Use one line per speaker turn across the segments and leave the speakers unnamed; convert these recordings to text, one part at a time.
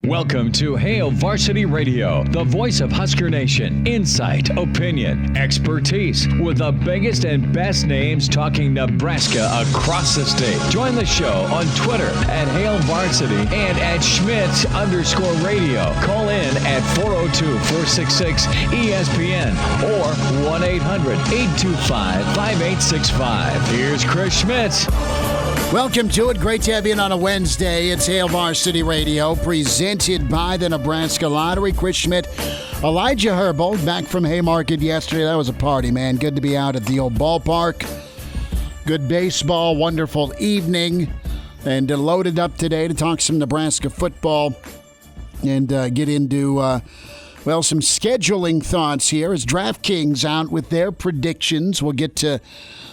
Welcome to Hail Varsity Radio, the voice of Husker Nation. Insight, opinion, expertise, with the biggest and best names talking Nebraska across the state. Join the show on Twitter at Hail Varsity and at Schmidt_radio. Call in at 402-466-ESPN or 1-800-825-5865. Here's Chris Schmidt.
Welcome to it. Great to have you in on a Wednesday. It's Hail Varsity Radio, presented by the Nebraska Lottery. Chris Schmidt, Elijah Herbel, back from Haymarket yesterday. That was a party, man. Good to be out at the old ballpark. Good baseball, wonderful evening. And loaded up today to talk some Nebraska football and get into, some scheduling thoughts here as DraftKings out with their predictions. We'll get to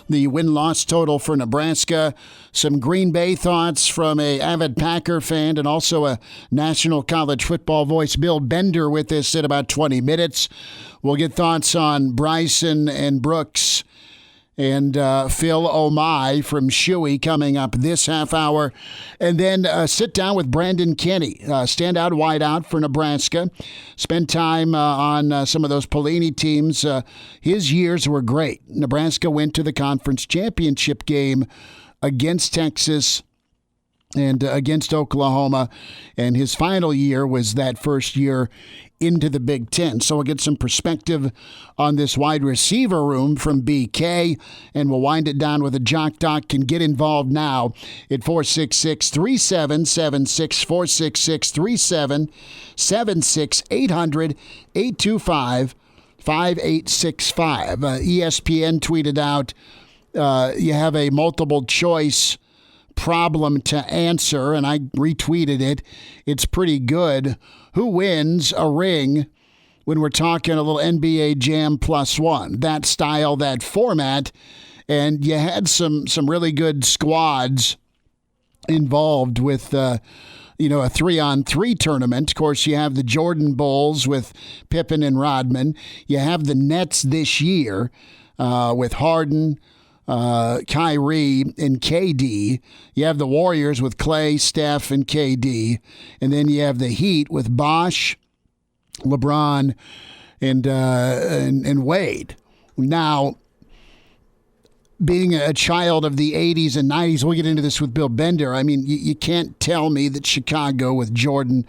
the win-loss total for Nebraska, some Green Bay thoughts from a avid Packer fan, and also a National College Football voice, Bill Bender, with us in about 20 minutes. We'll get thoughts on Bryson and Brooks and Phil Omai from Shuey coming up this half hour. And then sit down with Brandon Kinnie, standout wideout for Nebraska. Spent time on some of those Pelini teams. His years were great. Nebraska went to the conference championship game against Texas and against Oklahoma. And his final year was that first year into the Big Ten. So we'll get some perspective on this wide receiver room from BK, and we'll wind it down with a Jock Doc. Can get involved now at 466-3776, 466-3776, 800-825-5865. ESPN tweeted out, you have a multiple choice problem to answer, and I retweeted it. It's pretty good. Who wins a ring when we're talking a little NBA Jam +1? That style, that format. And you had some really good squads involved with a 3-on-3 tournament. Of course, you have the Jordan Bulls with Pippen and Rodman. You have the Nets this year with Harden, Kyrie, and KD. You have the Warriors with Clay, Steph, and KD. And then you have the Heat with Bosh, LeBron, and Wade. Now, being a child of the 80s and 90s, we'll get into this with Bill Bender. I mean, you can't tell me that Chicago with Jordan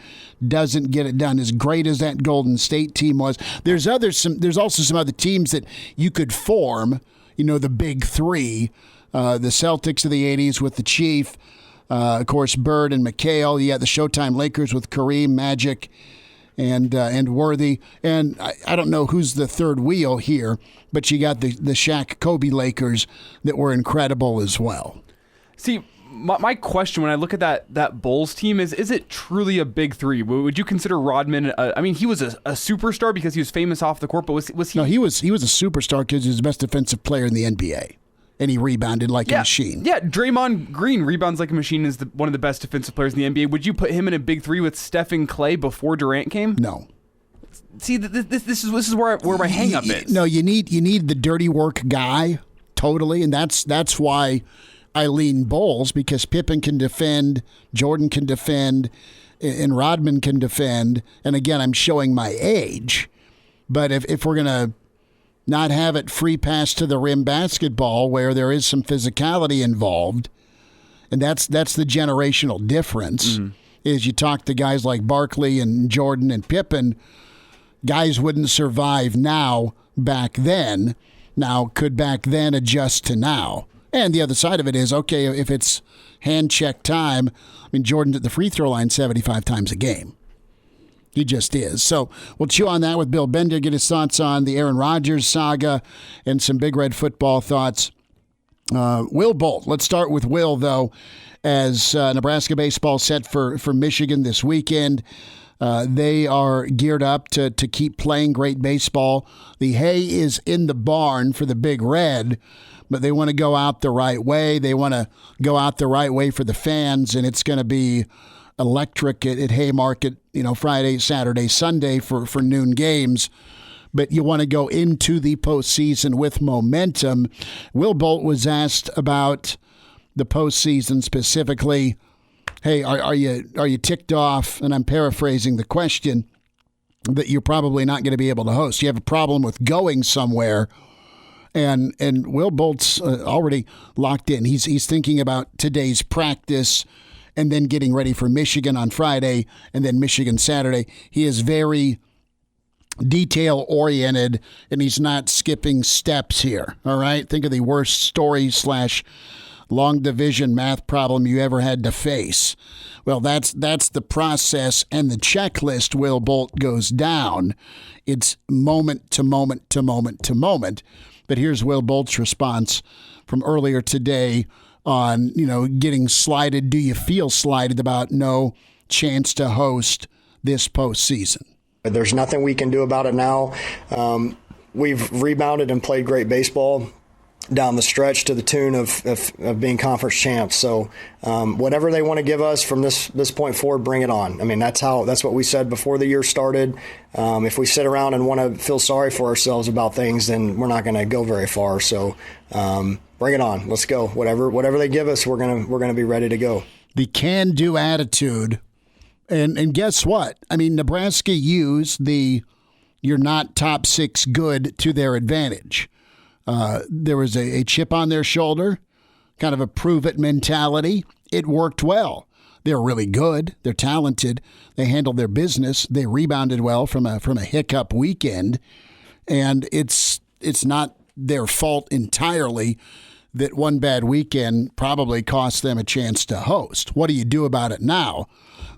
doesn't get it done. As great as that Golden State team was, there's also some other teams that you could form. The big three, the Celtics of the 80s with the Chief, of course, Bird and McHale. You got the Showtime Lakers with Kareem, Magic, and Worthy. And I don't know who's the third wheel here, but you got the Shaq Kobe Lakers that were incredible as well.
See, my question when I look at that Bulls team is it truly a big three? Would you consider Rodman? He was a superstar because he was famous off the court, but was he?
No, he was a superstar because he was the best defensive player in the NBA, and he rebounded like a machine. Yeah,
Draymond Green rebounds like a machine, is one of the best defensive players in the NBA. Would you put him in a big three with Steph and Clay before Durant came?
No.
See, this is where my hang-up is.
No, you need the dirty work guy, totally, and that's why I lean Bulls, because Pippen can defend, Jordan can defend, and Rodman can defend. And again, I'm showing my age. But if we're going to not have it free pass to the rim basketball where there is some physicality involved, and that's the generational difference, is you talk to guys like Barkley and Jordan and Pippen, guys wouldn't survive now back then. Now, could back then adjust to now? And the other side of it is, okay, if it's hand check time, Jordan's at the free throw line 75 times a game. He just is. So we'll chew on that with Bill Bender, get his thoughts on the Aaron Rodgers saga and some Big Red football thoughts. Will Bolt. Let's start with Will, though, as Nebraska baseball set for Michigan this weekend. They are geared up to keep playing great baseball. The hay is in the barn for the Big Red, but they want to go out the right way. They want to go out the right way for the fans, and it's going to be electric at Haymarket, Friday, Saturday, Sunday for noon games. But you want to go into the postseason with momentum. Will Bolt was asked about the postseason specifically Hey, are you ticked off? And I'm paraphrasing the question, that you're probably not going to be able to host. You have a problem with going somewhere, and Will Bolt's already locked in. He's thinking about today's practice and then getting ready for Michigan on Friday and then Michigan Saturday. He is very detail-oriented, and he's not skipping steps here, all right? Think of the worst story/long division math problem you ever had to face. Well, that's the process and the checklist Will Bolt goes down. It's moment to moment to moment to moment. But here's Will Bolt's response from earlier today on, getting slighted. Do you feel slighted about no chance to host this postseason?
There's nothing we can do about it now. We've rebounded and played great baseball down the stretch to the tune of being conference champs. So whatever they want to give us from this point forward, bring it on. I mean, that's what we said before the year started. If we sit around and want to feel sorry for ourselves about things, then we're not going to go very far. So bring it on. Let's go. Whatever they give us, we're gonna be ready to go.
The can-do attitude. And guess what? I mean, Nebraska used the "you're not top six good" to their advantage. There was a chip on their shoulder, kind of a prove-it mentality. It worked well. They're really good. They're talented. They handled their business. They rebounded well from a hiccup weekend, and it's not their fault entirely that one bad weekend probably cost them a chance to host. What do you do about it now?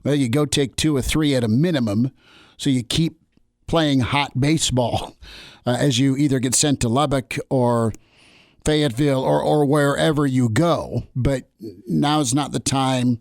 Well, you go take 2 or 3 at a minimum, so you keep playing hot baseball as you either get sent to Lubbock or Fayetteville or wherever you go. But now's not the time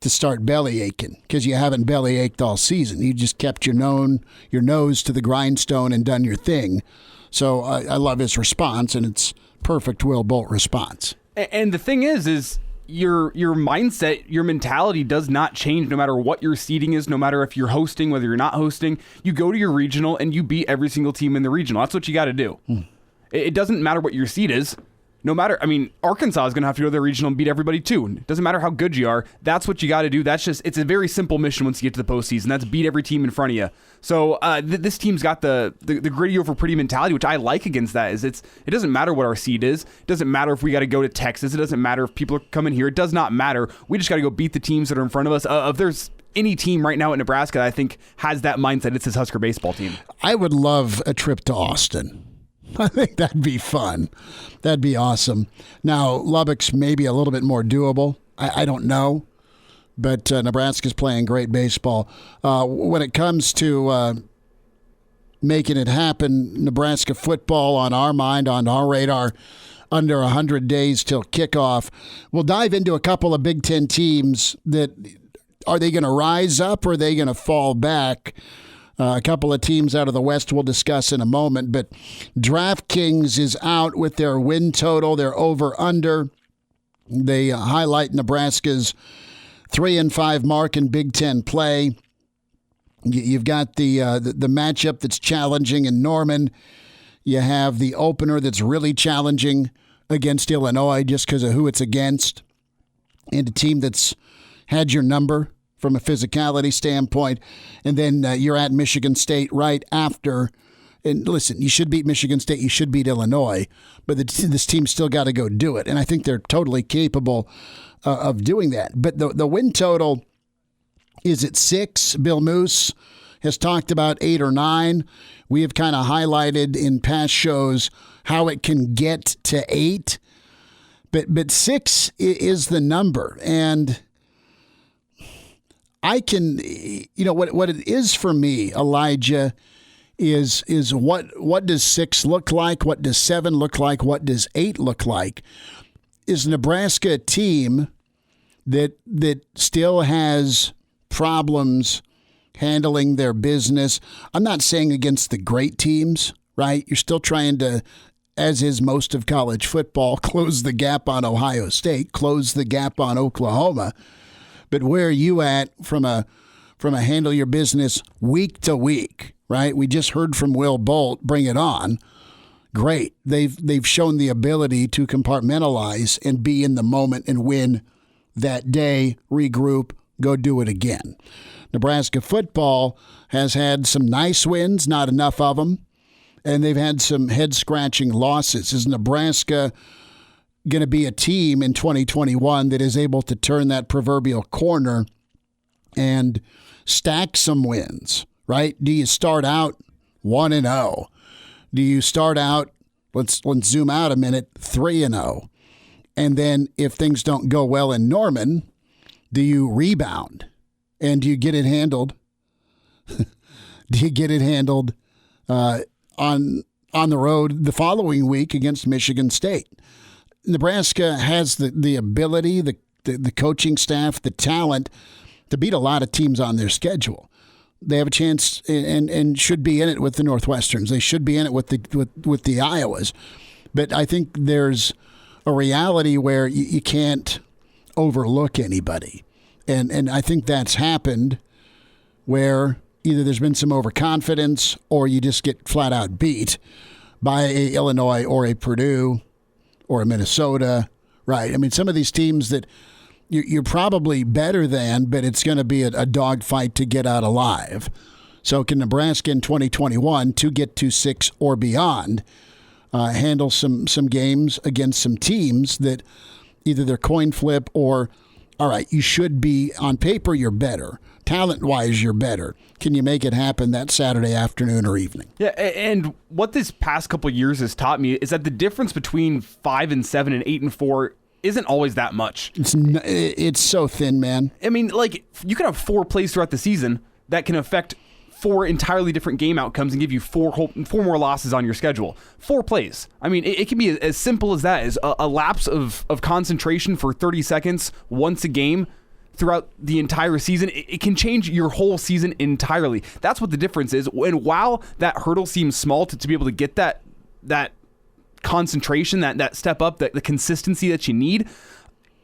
to start belly aching, because you haven't belly ached all season. You just kept your nose to the grindstone and done your thing. So I love his response, and it's perfect Will Bolt response.
And the thing is your mindset, your mentality does not change no matter what your seeding is, no matter if you're hosting, whether you're not hosting. You go to your regional and you beat every single team in the regional. That's what you got to do. It doesn't matter what your seed is. No matter, Arkansas is going to have to go to their regional and beat everybody too. It doesn't matter how good you are. That's what you got to do. It's a very simple mission once you get to the postseason. That's beat every team in front of you. So this team's got the gritty over pretty mentality, which I like against that. It doesn't matter what our seed is. It doesn't matter if we got to go to Texas. It doesn't matter if people are coming here. It does not matter. We just got to go beat the teams that are in front of us. If there's any team right now at Nebraska that I think has that mindset, it's this Husker baseball team.
I would love a trip to Austin. I think that'd be fun. That'd be awesome. Now, Lubbock's maybe a little bit more doable. I don't know. But Nebraska's playing great baseball. When it comes to making it happen, Nebraska football on our mind, on our radar, under 100 days till kickoff. We'll dive into a couple of Big Ten teams that are they going to rise up or are they going to fall back? A couple of teams out of the West we'll discuss in a moment, but DraftKings is out with their win total, their over-under. They highlight Nebraska's 3-5 mark in Big Ten play. You've got the matchup that's challenging in Norman. You have the opener that's really challenging against Illinois just because of who it's against, and a team that's had your number from a physicality standpoint. And then you're at Michigan State right after. And listen, you should beat Michigan State. You should beat Illinois. But this team's still got to go do it. And I think they're totally capable of doing that. But the win total is at 6. Bill Moose has talked about 8 or 9. We have kind of highlighted in past shows how it can get to 8. But 6 is the number. And I can, what it is for me, Elijah, is what does 6 look like? What does 7 look like? What does 8 look like? Is Nebraska a team that still has problems handling their business? I'm not saying against the great teams, right? You're still trying to, as is most of college football, close the gap on Ohio State, close the gap on Oklahoma. But where are you at from a handle your business week to week, right? We just heard from Will Bolt, bring it on. Great. They've shown the ability to compartmentalize and be in the moment and win that day, regroup, go do it again. Nebraska football has had some nice wins, not enough of them, and they've had some head-scratching losses. Is Nebraska going to be a team in 2021 that is able to turn that proverbial corner and stack some wins, right? Do you start out 1-0? Do you start out, let's zoom out a minute, 3-0? And then if things don't go well in Norman, do you rebound? And do you get it handled? Do you get it handled on the road the following week against Michigan State? Nebraska has the ability, the coaching staff, the talent to beat a lot of teams on their schedule. They have a chance and should be in it with the Northwesterns. They should be in it with the Iowas. But I think there's a reality where you can't overlook anybody. And I think that's happened where either there's been some overconfidence or you just get flat out beat by a Illinois or a Purdue or a Minnesota, right? I mean, some of these teams that you're probably better than, but it's going to be a dogfight to get out alive. So can Nebraska in 2021 to get to 6 or beyond handle some games against some teams that either they're coin flip or, all right, you should be, on paper, you're better. Talent-wise, you're better. Can you make it happen that Saturday afternoon or evening?
Yeah, and what this past couple of years has taught me is that the difference between 5-7 and 8-4 isn't always that much.
It's so thin, man.
I mean, like, you can have 4 plays throughout the season that can affect 4 entirely different game outcomes and give you 4 more losses on your schedule. 4 plays. I mean, it can be as simple as that, as a lapse of concentration for 30 seconds once a game throughout the entire season. It can change your whole season entirely. That's what the difference is. And while that hurdle seems small to be able to get that concentration, that step up, the consistency that you need,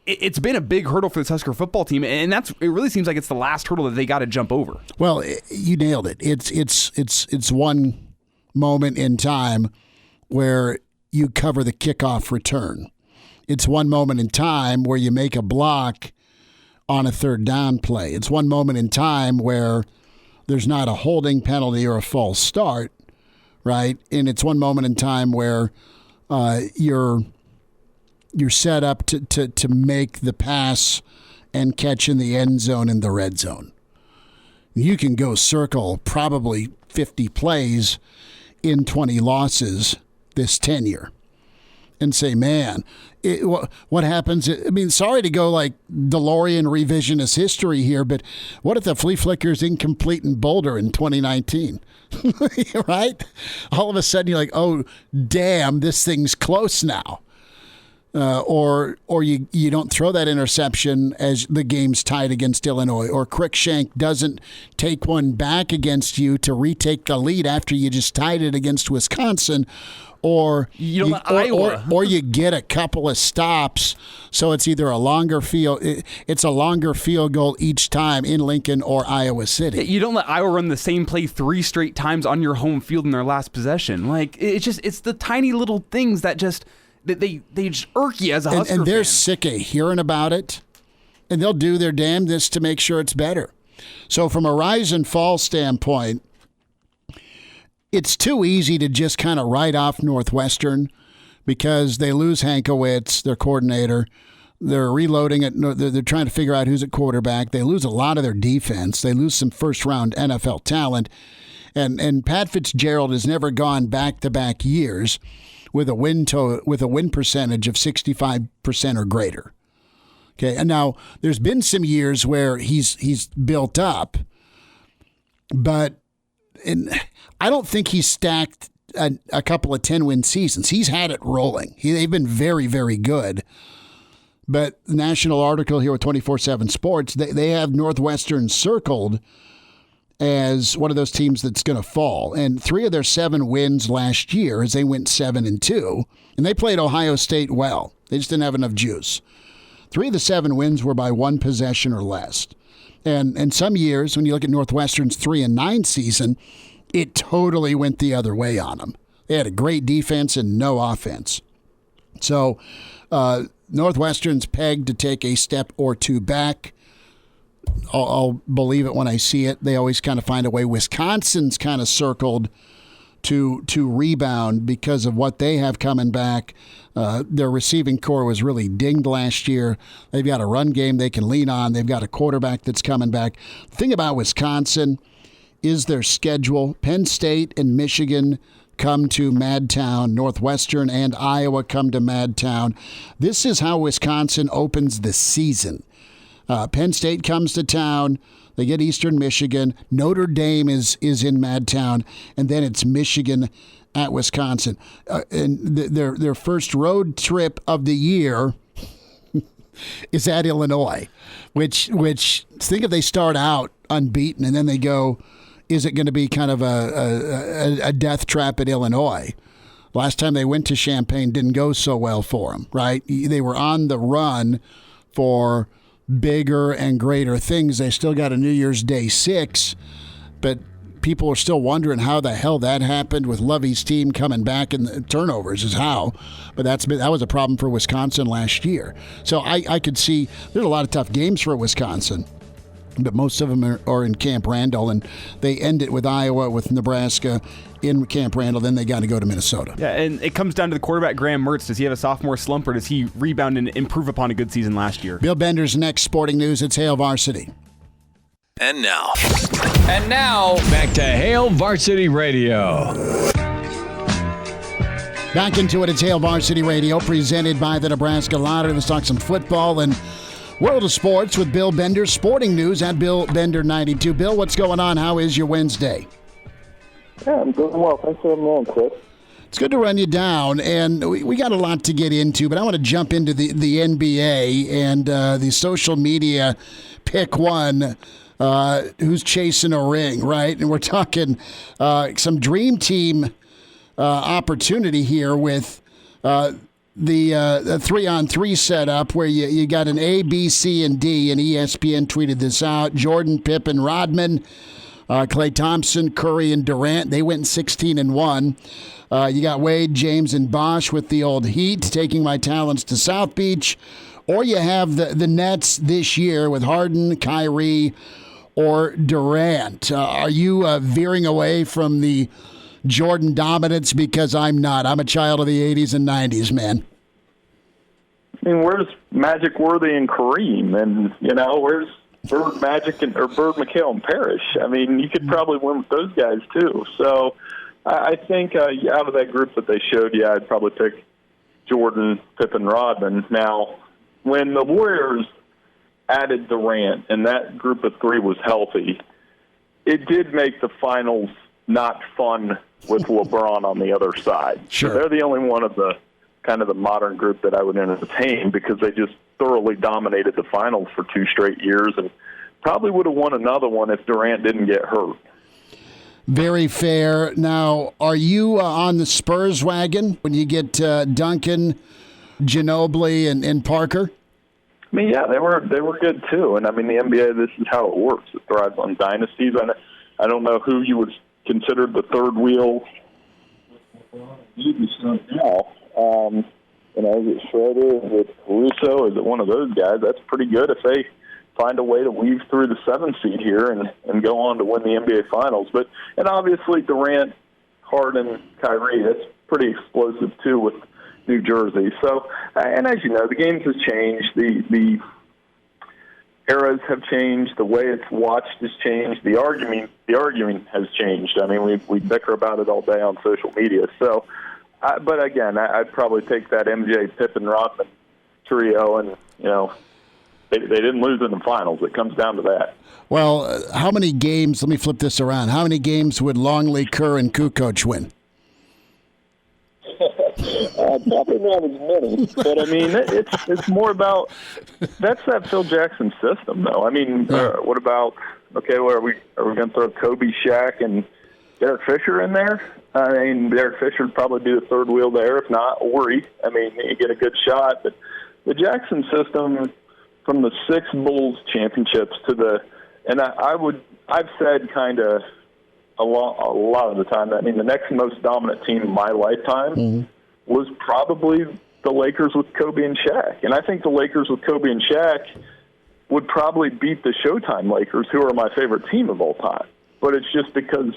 it's been a big hurdle for this Husker football team, and it really seems like it's the last hurdle that they got to jump over.
Well, you nailed it. It's one moment in time where you cover the kickoff return. It's one moment in time where you make a block on a third down play. It's one moment in time where there's not a holding penalty or a false start, right? And it's one moment in time where you're set up to make the pass and catch in the end zone in the red zone. You can go circle probably 50 plays in 20 losses this tenure and say, man, what happens? I mean, sorry to go like DeLorean revisionist history here, but what if the flea flicker's incomplete in Boulder in 2019? Right? All of a sudden you're like, oh, damn, this thing's close now. Or you don't throw that interception as the game's tied against Illinois, or Cruikshank doesn't take one back against you to retake the lead after you just tied it against Wisconsin, or you get a couple of stops, so it's either a longer field goal each time in Lincoln or Iowa City.
You don't let Iowa run the same play 3 straight times on your home field in their last possession. Like, it's the tiny little things that just they just irk you as a Husker fan.
And they're sick of hearing about it, and they'll do their damnedest to make sure it's better. So from a rise and fall standpoint, it's too easy to just kind of write off Northwestern because they lose Hankowitz, their coordinator. They're reloading it. They're trying to figure out who's at quarterback. They lose a lot of their defense. They lose some first-round NFL talent. And Pat Fitzgerald has never gone back-to-back years with a win percentage of 65% or greater. Okay, and now there's been some years where he's built up, but I don't think he's stacked a couple of 10-win seasons. He's had it rolling. They've been very, very good. But the national article here with 24/7 Sports, they have Northwestern circled as one of those teams that's going to fall. And 3 of their 7 wins last year, as they went 7-2, and they played Ohio State well. They just didn't have enough juice. 3 of the 7 wins were by 1 possession or less. And some years, when you look at Northwestern's 3-9 season, it totally went the other way on them. They had a great defense and no offense. So Northwestern's pegged to take a step or two back. I'll believe it when I see it. They always kind of find a way. Wisconsin's kind of circled to rebound because of what they have coming back. Their receiving core was really dinged last year. They've got a run game they can lean on. They've got a quarterback that's coming back. The thing about Wisconsin is their schedule. Penn State and Michigan come to Madtown. Northwestern and Iowa come to Madtown. This is how Wisconsin opens the season. Penn State comes to town. They get Eastern Michigan. Notre Dame is in Madtown, and then it's Michigan at Wisconsin. And their first road trip of the year is at Illinois, which think if they start out unbeaten and then they go, is it going to be kind of a death trap at Illinois? Last time they went to Champaign didn't go so well for them, right? They were on the run for bigger and greater things. They still got a New Year's Day 6, but people are still wondering how the hell that happened with Lovey's team coming back, and the turnovers is how. But that was a problem for Wisconsin last year. So I could see there's a lot of tough games for Wisconsin, but most of them are in Camp Randall, and they end it with Iowa, with Nebraska in Camp Randall. Then they got to go to Minnesota.
Yeah, and it comes down to the quarterback, Graham Mertz. Does he have a sophomore slump, or does he rebound and improve upon a good season last year?
Bill Bender's next sporting news. It's Hail Varsity.
And now, back to Hail Varsity Radio.
Back into it. It's Hail Varsity Radio, presented by the Nebraska Lottery. Let's talk some football and World of Sports with Bill Bender. Sporting news at Bill Bender 92. Bill, what's going on? How is your Wednesday?
Yeah, I'm doing well. Thanks for having me on, Chris.
It's good to run you down, and we got a lot to get into, but I want to jump into the NBA and the social media pick one. Who's chasing a ring, right? And we're talking some dream team opportunity here with the 3-on-3 setup where you got an A, B, C, and D, and ESPN tweeted this out. Jordan, Pippen, Rodman, Klay Thompson, Curry, and Durant. They went 16-1. You got Wade, James, and Bosch with the old Heat, taking my talents to South Beach. Or you have the Nets this year with Harden, Kyrie, or Durant. Are you veering away from the Jordan dominance? Because I'm not. I'm a child of the 80s and 90s, man.
I mean, where's Magic, Worthy, and Kareem? And, where's Bird, Magic, or Bird, McHale, and Parrish? I mean, you could probably win with those guys, too. So I think out of that group that they showed, I'd probably pick Jordan, Pippen, Rodman. Now, when the Warriors added Durant and that group of three was healthy, it did make the finals not fun with LeBron on the other side.
Sure.
So they're the only one of the kind of the modern group that I would entertain because they just thoroughly dominated the finals for 2 straight years and probably would have won another one if Durant didn't get hurt.
Very fair. Now, are you on the Spurs wagon when you get Duncan, Ginobili, and Parker?
I mean, yeah, they were good too. And I mean, the NBA, this is how it works. It thrives on dynasties. I don't know who you would consider the third wheel. Now, is it Schroeder? Is it Caruso? Is it one of those guys? That's pretty good if they find a way to weave through the 7th seed here and go on to win the NBA Finals. And obviously Durant, Harden, Kyrie, that's pretty explosive too with New Jersey. So, and as you know, the games has changed. The eras have changed. The way it's watched has changed. The arguing has changed. I mean, we bicker about it all day on social media. So, but again, I'd probably take that MJ, Pippen, Rodman trio, and they didn't lose in the finals. It comes down to that.
Well, how many games? Let me flip this around. How many games would Longley, Kerr, and Kukoc win?
Probably not as many, but I mean, it's more about that's that Phil Jackson system, though. I mean, what about are we going to throw Kobe, Shaq, and Derek Fisher in there? I mean, Derek Fisher would probably be the third wheel there, if not Ori. I mean, you get a good shot, but the Jackson system from the 6 Bulls championships to I've said kind of a lot of the time that, I mean, the next most dominant team in my lifetime was probably the Lakers with Kobe and Shaq. And I think the Lakers with Kobe and Shaq would probably beat the Showtime Lakers, who are my favorite team of all time. But it's just because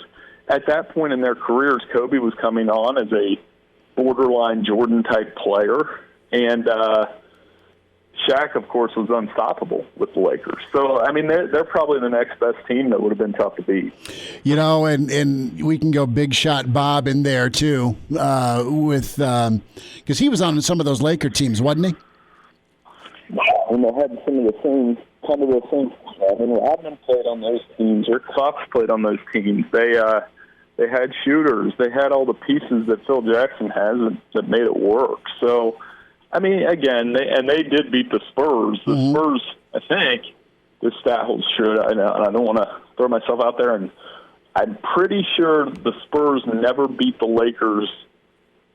at that point in their careers, Kobe was coming on as a borderline Jordan-type player, and Shaq, of course, was unstoppable with the Lakers. So, I mean, they're probably the next best team that would have been tough to beat.
You know, and we can go Big Shot Bob in there, too, with because he was on some of those Laker teams, wasn't he?
And they had some of the same. I mean, Rodman played on those teams. Rick Fox played on those teams. They had shooters. They had all the pieces that Phil Jackson has that made it work. So, I mean, again, they did beat the Spurs. The Spurs, I think, this stat holds true. I don't want to throw myself out there, and I'm pretty sure the Spurs never beat the Lakers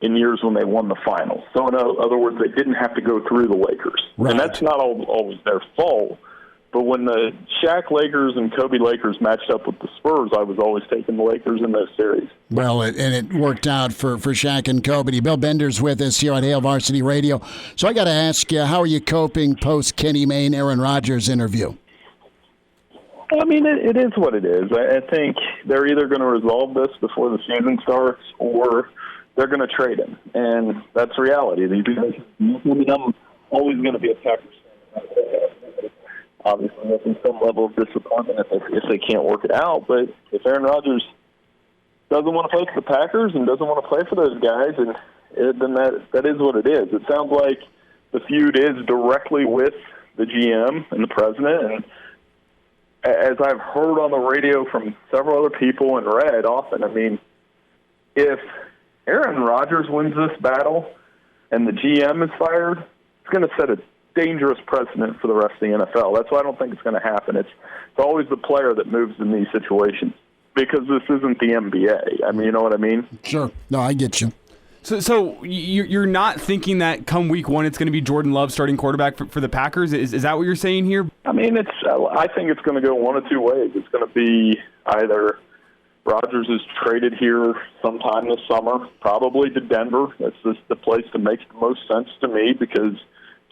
in years when they won the finals. So, in other words, they didn't have to go through the Lakers. Right. And that's not always their fault. But when the Shaq Lakers and Kobe Lakers matched up with the Spurs, I was always taking the Lakers in those series.
Well, it worked out for Shaq and Kobe. Bill Bender's with us here on Hail Varsity Radio. So I got to ask you, how are you coping post Kenny Mayne, Aaron Rodgers interview?
I mean, it is what it is. I think they're either going to resolve this before the season starts or they're going to trade him. And that's reality. I'm always going to be a Packers fan. Obviously, there's some level of disappointment if they can't work it out. But if Aaron Rodgers doesn't want to play for the Packers and doesn't want to play for those guys, then that is what it is. It sounds like the feud is directly with the GM and the president. And as I've heard on the radio from several other people and read often, I mean, if Aaron Rodgers wins this battle and the GM is fired, it's going to set a dangerous precedent for the rest of the NFL. That's why I don't think it's going to happen. It's always the player that moves in these situations because this isn't the NBA. I mean, you know what I mean?
Sure. No, I get you.
So you're not thinking that come week one it's going to be Jordan Love starting quarterback for the Packers? Is that what you're saying here?
I mean, I think it's going to go one of two ways. It's going to be either Rodgers is traded here sometime this summer, probably to Denver. That's just the place that makes the most sense to me because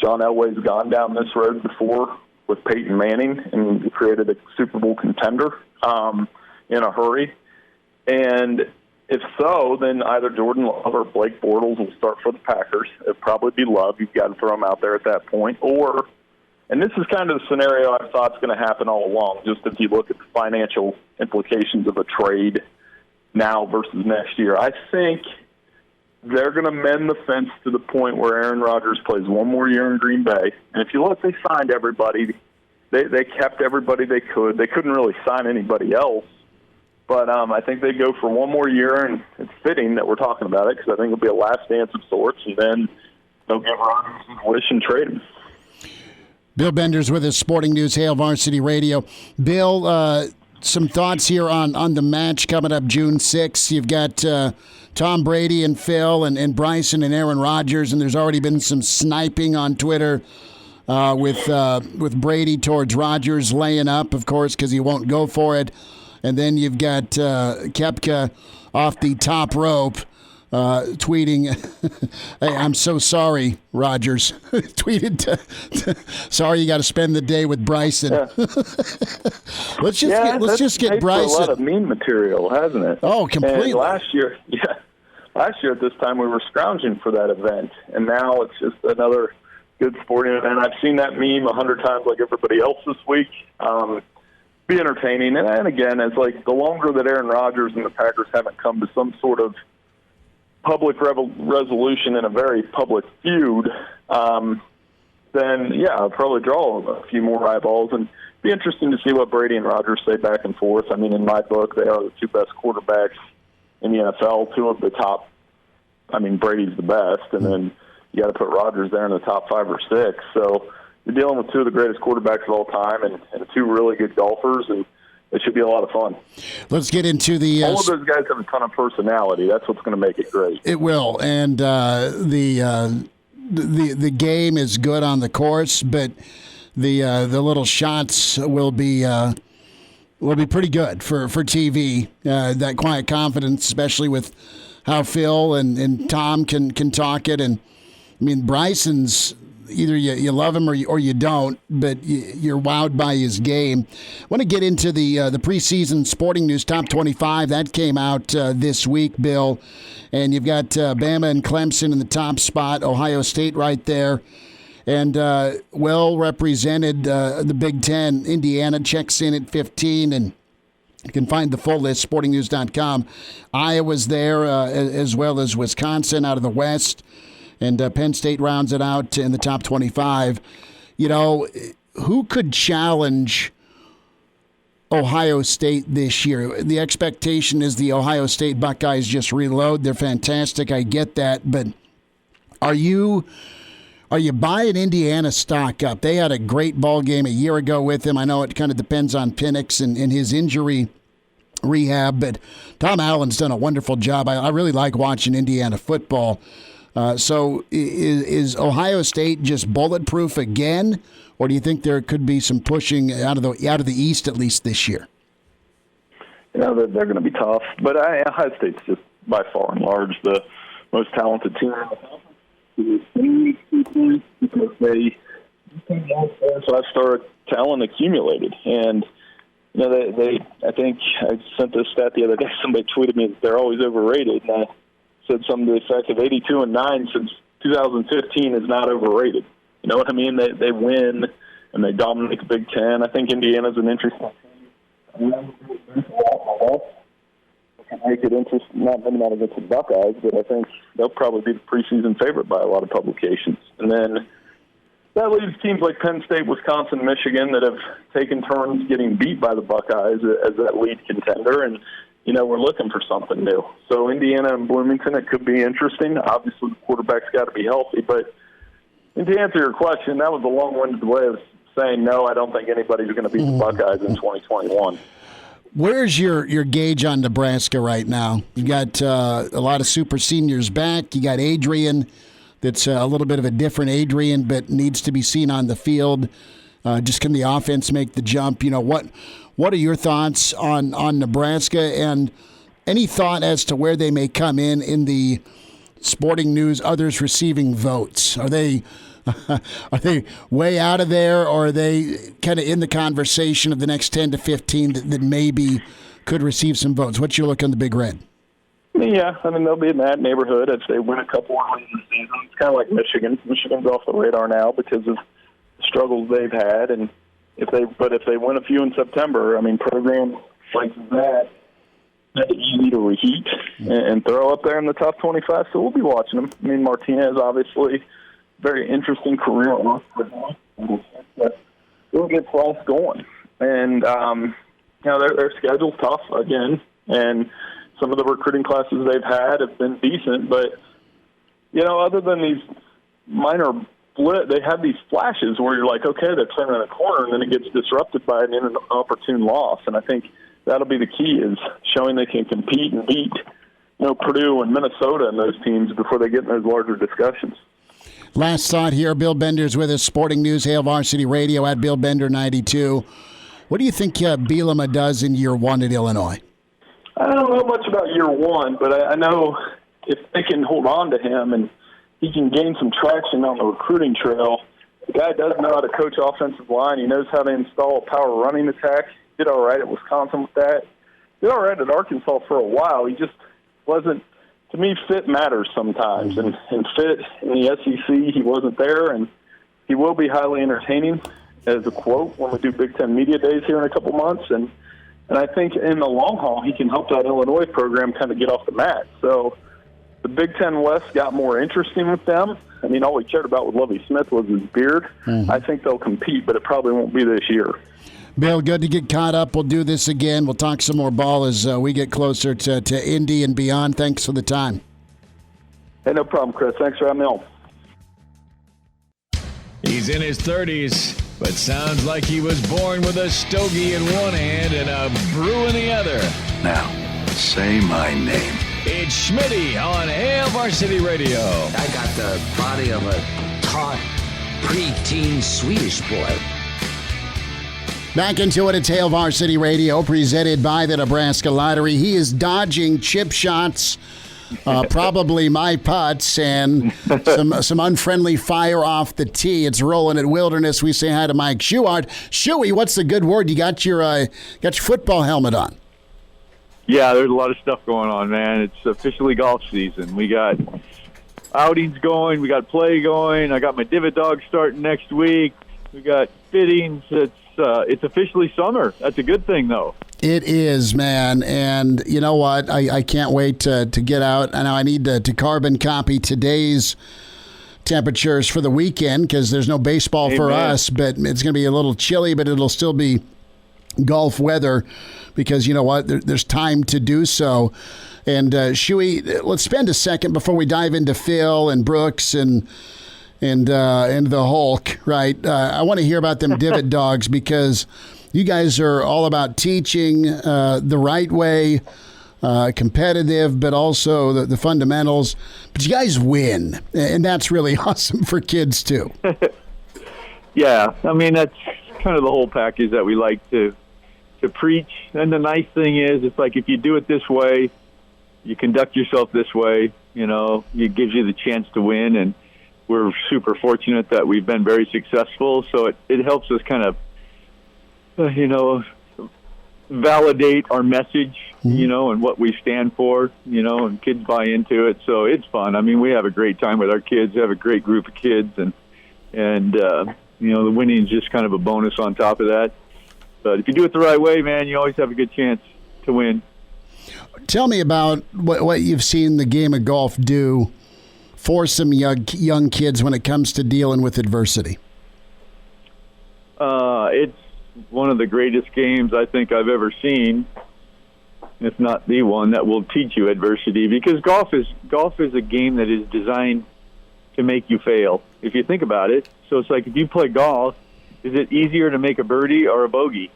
John Elway's gone down this road before with Peyton Manning and created a Super Bowl contender in a hurry. And if so, then either Jordan Love or Blake Bortles will start for the Packers. It'll probably be Love. You've got to throw him out there at that point. Or, and this is kind of the scenario I thought is going to happen all along, just if you look at the financial implications of a trade now versus next year. I think they're going to mend the fence to the point where Aaron Rodgers plays one more year in Green Bay. And if you look, they signed everybody. They kept everybody they could. They couldn't really sign anybody else. But I think they go for one more year, and it's fitting that we're talking about it because I think it'll be a last dance of sorts, and then they'll give Rodgers his wish and trade him.
Bill Bender's with us, Sporting News, Hail Varsity Radio. Bill, some thoughts here on the match coming up June 6th. You've got Tom Brady and Phil and Bryson and Aaron Rodgers, and there's already been some sniping on Twitter with Brady towards Rodgers laying up, of course, because he won't go for it. And then you've got Koepka off the top rope tweeting, "Hey, I'm so sorry, Rodgers." Tweeted, "Sorry, you got to spend the day with Bryson." Yeah. let's just get Bryson.
A lot of meme material, hasn't it?
Oh, completely.
And last year at this time we were scrounging for that event, and now it's just another good sporting event. I've seen that meme 100 times, like everybody else this week. Be entertaining, and again, it's like the longer that Aaron Rodgers and the Packers haven't come to some sort of public resolution in a very public feud, then I'll probably draw a few more eyeballs, and be interesting to see what Brady and Rodgers say back and forth. I mean, in my book, they are the two best quarterbacks in the NFL, two of the top. I mean, Brady's the best, and then you got to put Rodgers there in the top 5 or 6. So you're dealing with two of the greatest quarterbacks of all time and two really good golfers, and it should be a lot of fun.
Let's get into the...
all of those guys have a ton of personality. That's what's going to make it great.
It will, and the game is good on the course, but the little shots will be pretty good for TV. That quiet confidence, especially with how Phil and Tom can talk it, and I mean, Bryson's either you love him or you don't, but you're wowed by his game. I want to get into the preseason sporting news top 25 that came out this week, Bill, and you've got Bama and Clemson in the top spot, Ohio State right there, and well represented the Big Ten. Indiana checks in at 15, and you can find the full list sportingnews.com. Iowa's there as well as Wisconsin out of the West. And Penn State rounds it out in the top 25. You know, who could challenge Ohio State this year? The expectation is the Ohio State Buckeyes just reload. They're fantastic. I get that. But are you buying Indiana stock up? They had a great ball game a year ago with him. I know it kind of depends on Penix and his injury rehab, but Tom Allen's done a wonderful job. I really like watching Indiana football. So is Ohio State just bulletproof again, or do you think there could be some pushing out of the East at least this year?
You know, they're going to be tough, but Ohio State's just by far and large the most talented team in the conference because they five-star talent accumulated, and you know they I think I sent this stat the other day. Somebody tweeted me that they're always overrated, and I said something to the effect of 82-9 since 2015 is not overrated. You know what I mean? They win and they dominate the Big Ten. I think Indiana's an interesting team. Make it interesting, maybe not against the Buckeyes, but I think they'll probably be the preseason favorite by a lot of publications. And then that leaves teams like Penn State, Wisconsin, Michigan that have taken turns getting beat by the Buckeyes as that lead contender. And you know, we're looking for something new. So Indiana and Bloomington, it could be interesting. Obviously, the quarterback's got to be healthy. But to answer your question, that was a long-winded way of saying, no, I don't think anybody's going to beat the Buckeyes in 2021.
Where's your gauge on Nebraska right now? You got a lot of super seniors back. You got Adrian that's a little bit of a different Adrian, but needs to be seen on the field. Just can the offense make the jump? You know, what are your thoughts on Nebraska, and any thought as to where they may come in the sporting news, others receiving votes? Are they way out of there, or are they kind of in the conversation of the next 10 to 15 that maybe could receive some votes? What's your look on the Big Red?
Yeah, I mean, they'll be in that neighborhood if they win a couple early in the season. It's kind of like Michigan. Michigan's off the radar now because of the struggles they've had, and if they win a few in September, I mean, programs like that easy to reheat and throw up there in the top 25. So we'll be watching them. I mean, Martinez obviously very interesting career. We'll get Frost going, and you know their schedule's tough again, and some of the recruiting classes they've had have been decent, but you know, other than these minor they have these flashes where you're like, okay, they're turning a corner, and then it gets disrupted by an inopportune loss. And I think that'll be the key, is showing they can compete and beat, you know, Purdue and Minnesota and those teams before they get in those larger discussions.
Last thought here, Bill Bender's with us, Sporting News, Hail Varsity Radio, at Bill Bender 92. What do you think Bielema does in year one at Illinois?
I don't know much about year one, but I know if they can hold on to him and he can gain some traction on the recruiting trail. The guy does know how to coach offensive line. He knows how to install a power running attack. He did all right at Wisconsin with that. He did all right at Arkansas for a while. He just wasn't, to me, fit matters sometimes. And fit in the SEC, he wasn't there. And he will be highly entertaining, as a quote, when we do Big Ten Media Days here in a couple months. And I think in the long haul, he can help that Illinois program kind of get off the mat. So the Big Ten West got more interesting with them. I mean, all we cared about with Lovie Smith was his beard. Mm-hmm. I think they'll compete, but it probably won't be this year.
Bill, good to get caught up. We'll do this again. We'll talk some more ball as we get closer to Indy and beyond. Thanks for the time.
Hey, no problem, Chris. Thanks for having me on.
He's in his 30s, but sounds like he was born with a stogie in one hand and a brew in the other.
Now, say my name.
It's Schmitty on Hail Varsity Radio.
I got the body of a taut, preteen Swedish boy.
Back into it, it's Hail Varsity Radio, presented by the Nebraska Lottery. He is dodging chip shots probably my putts and some unfriendly fire off the tee. It's rolling at Wilderness. We say hi to Mike Schuart. Shuey, what's the good word? You got your football helmet on.
Yeah, there's a lot of stuff going on, man. It's officially golf season. We got outings going. We got play going. I got my divot dog starting next week. We got fittings. It's officially summer. That's a good thing, though.
It is, man. And you know what? I can't wait to get out. I know I need to carbon copy today's temperatures for the weekend because there's no baseball for us, but it's going to be a little chilly, but it'll still be golf weather because you know what? There's time to do so. And Shuey, let's spend a second before we dive into Phil and Brooks and the Hulk, right? I want to hear about them divot dogs because you guys are all about teaching the right way, competitive, but also the fundamentals. But you guys win, and that's really awesome for kids too.
Yeah, I mean that's kind of the whole package that we like to preach. And the nice thing is, it's like if you do it this way, you conduct yourself this way, you know, it gives you the chance to win. And we're super fortunate that we've been very successful. So it helps us kind of, validate our message, and what we stand for, and kids buy into it. So it's fun. I mean, we have a great time with our kids. We have a great group of kids, and the winning is just kind of a bonus on top of that. But if you do it the right way, man, you always have a good chance to win.
Tell me about what you've seen the game of golf do for some young kids when it comes to dealing with adversity.
It's one of the greatest games I think I've ever seen, if not the one that will teach you adversity, because golf is a game that is designed to make you fail, if you think about it. So it's like if you play golf, is it easier to make a birdie or a bogey?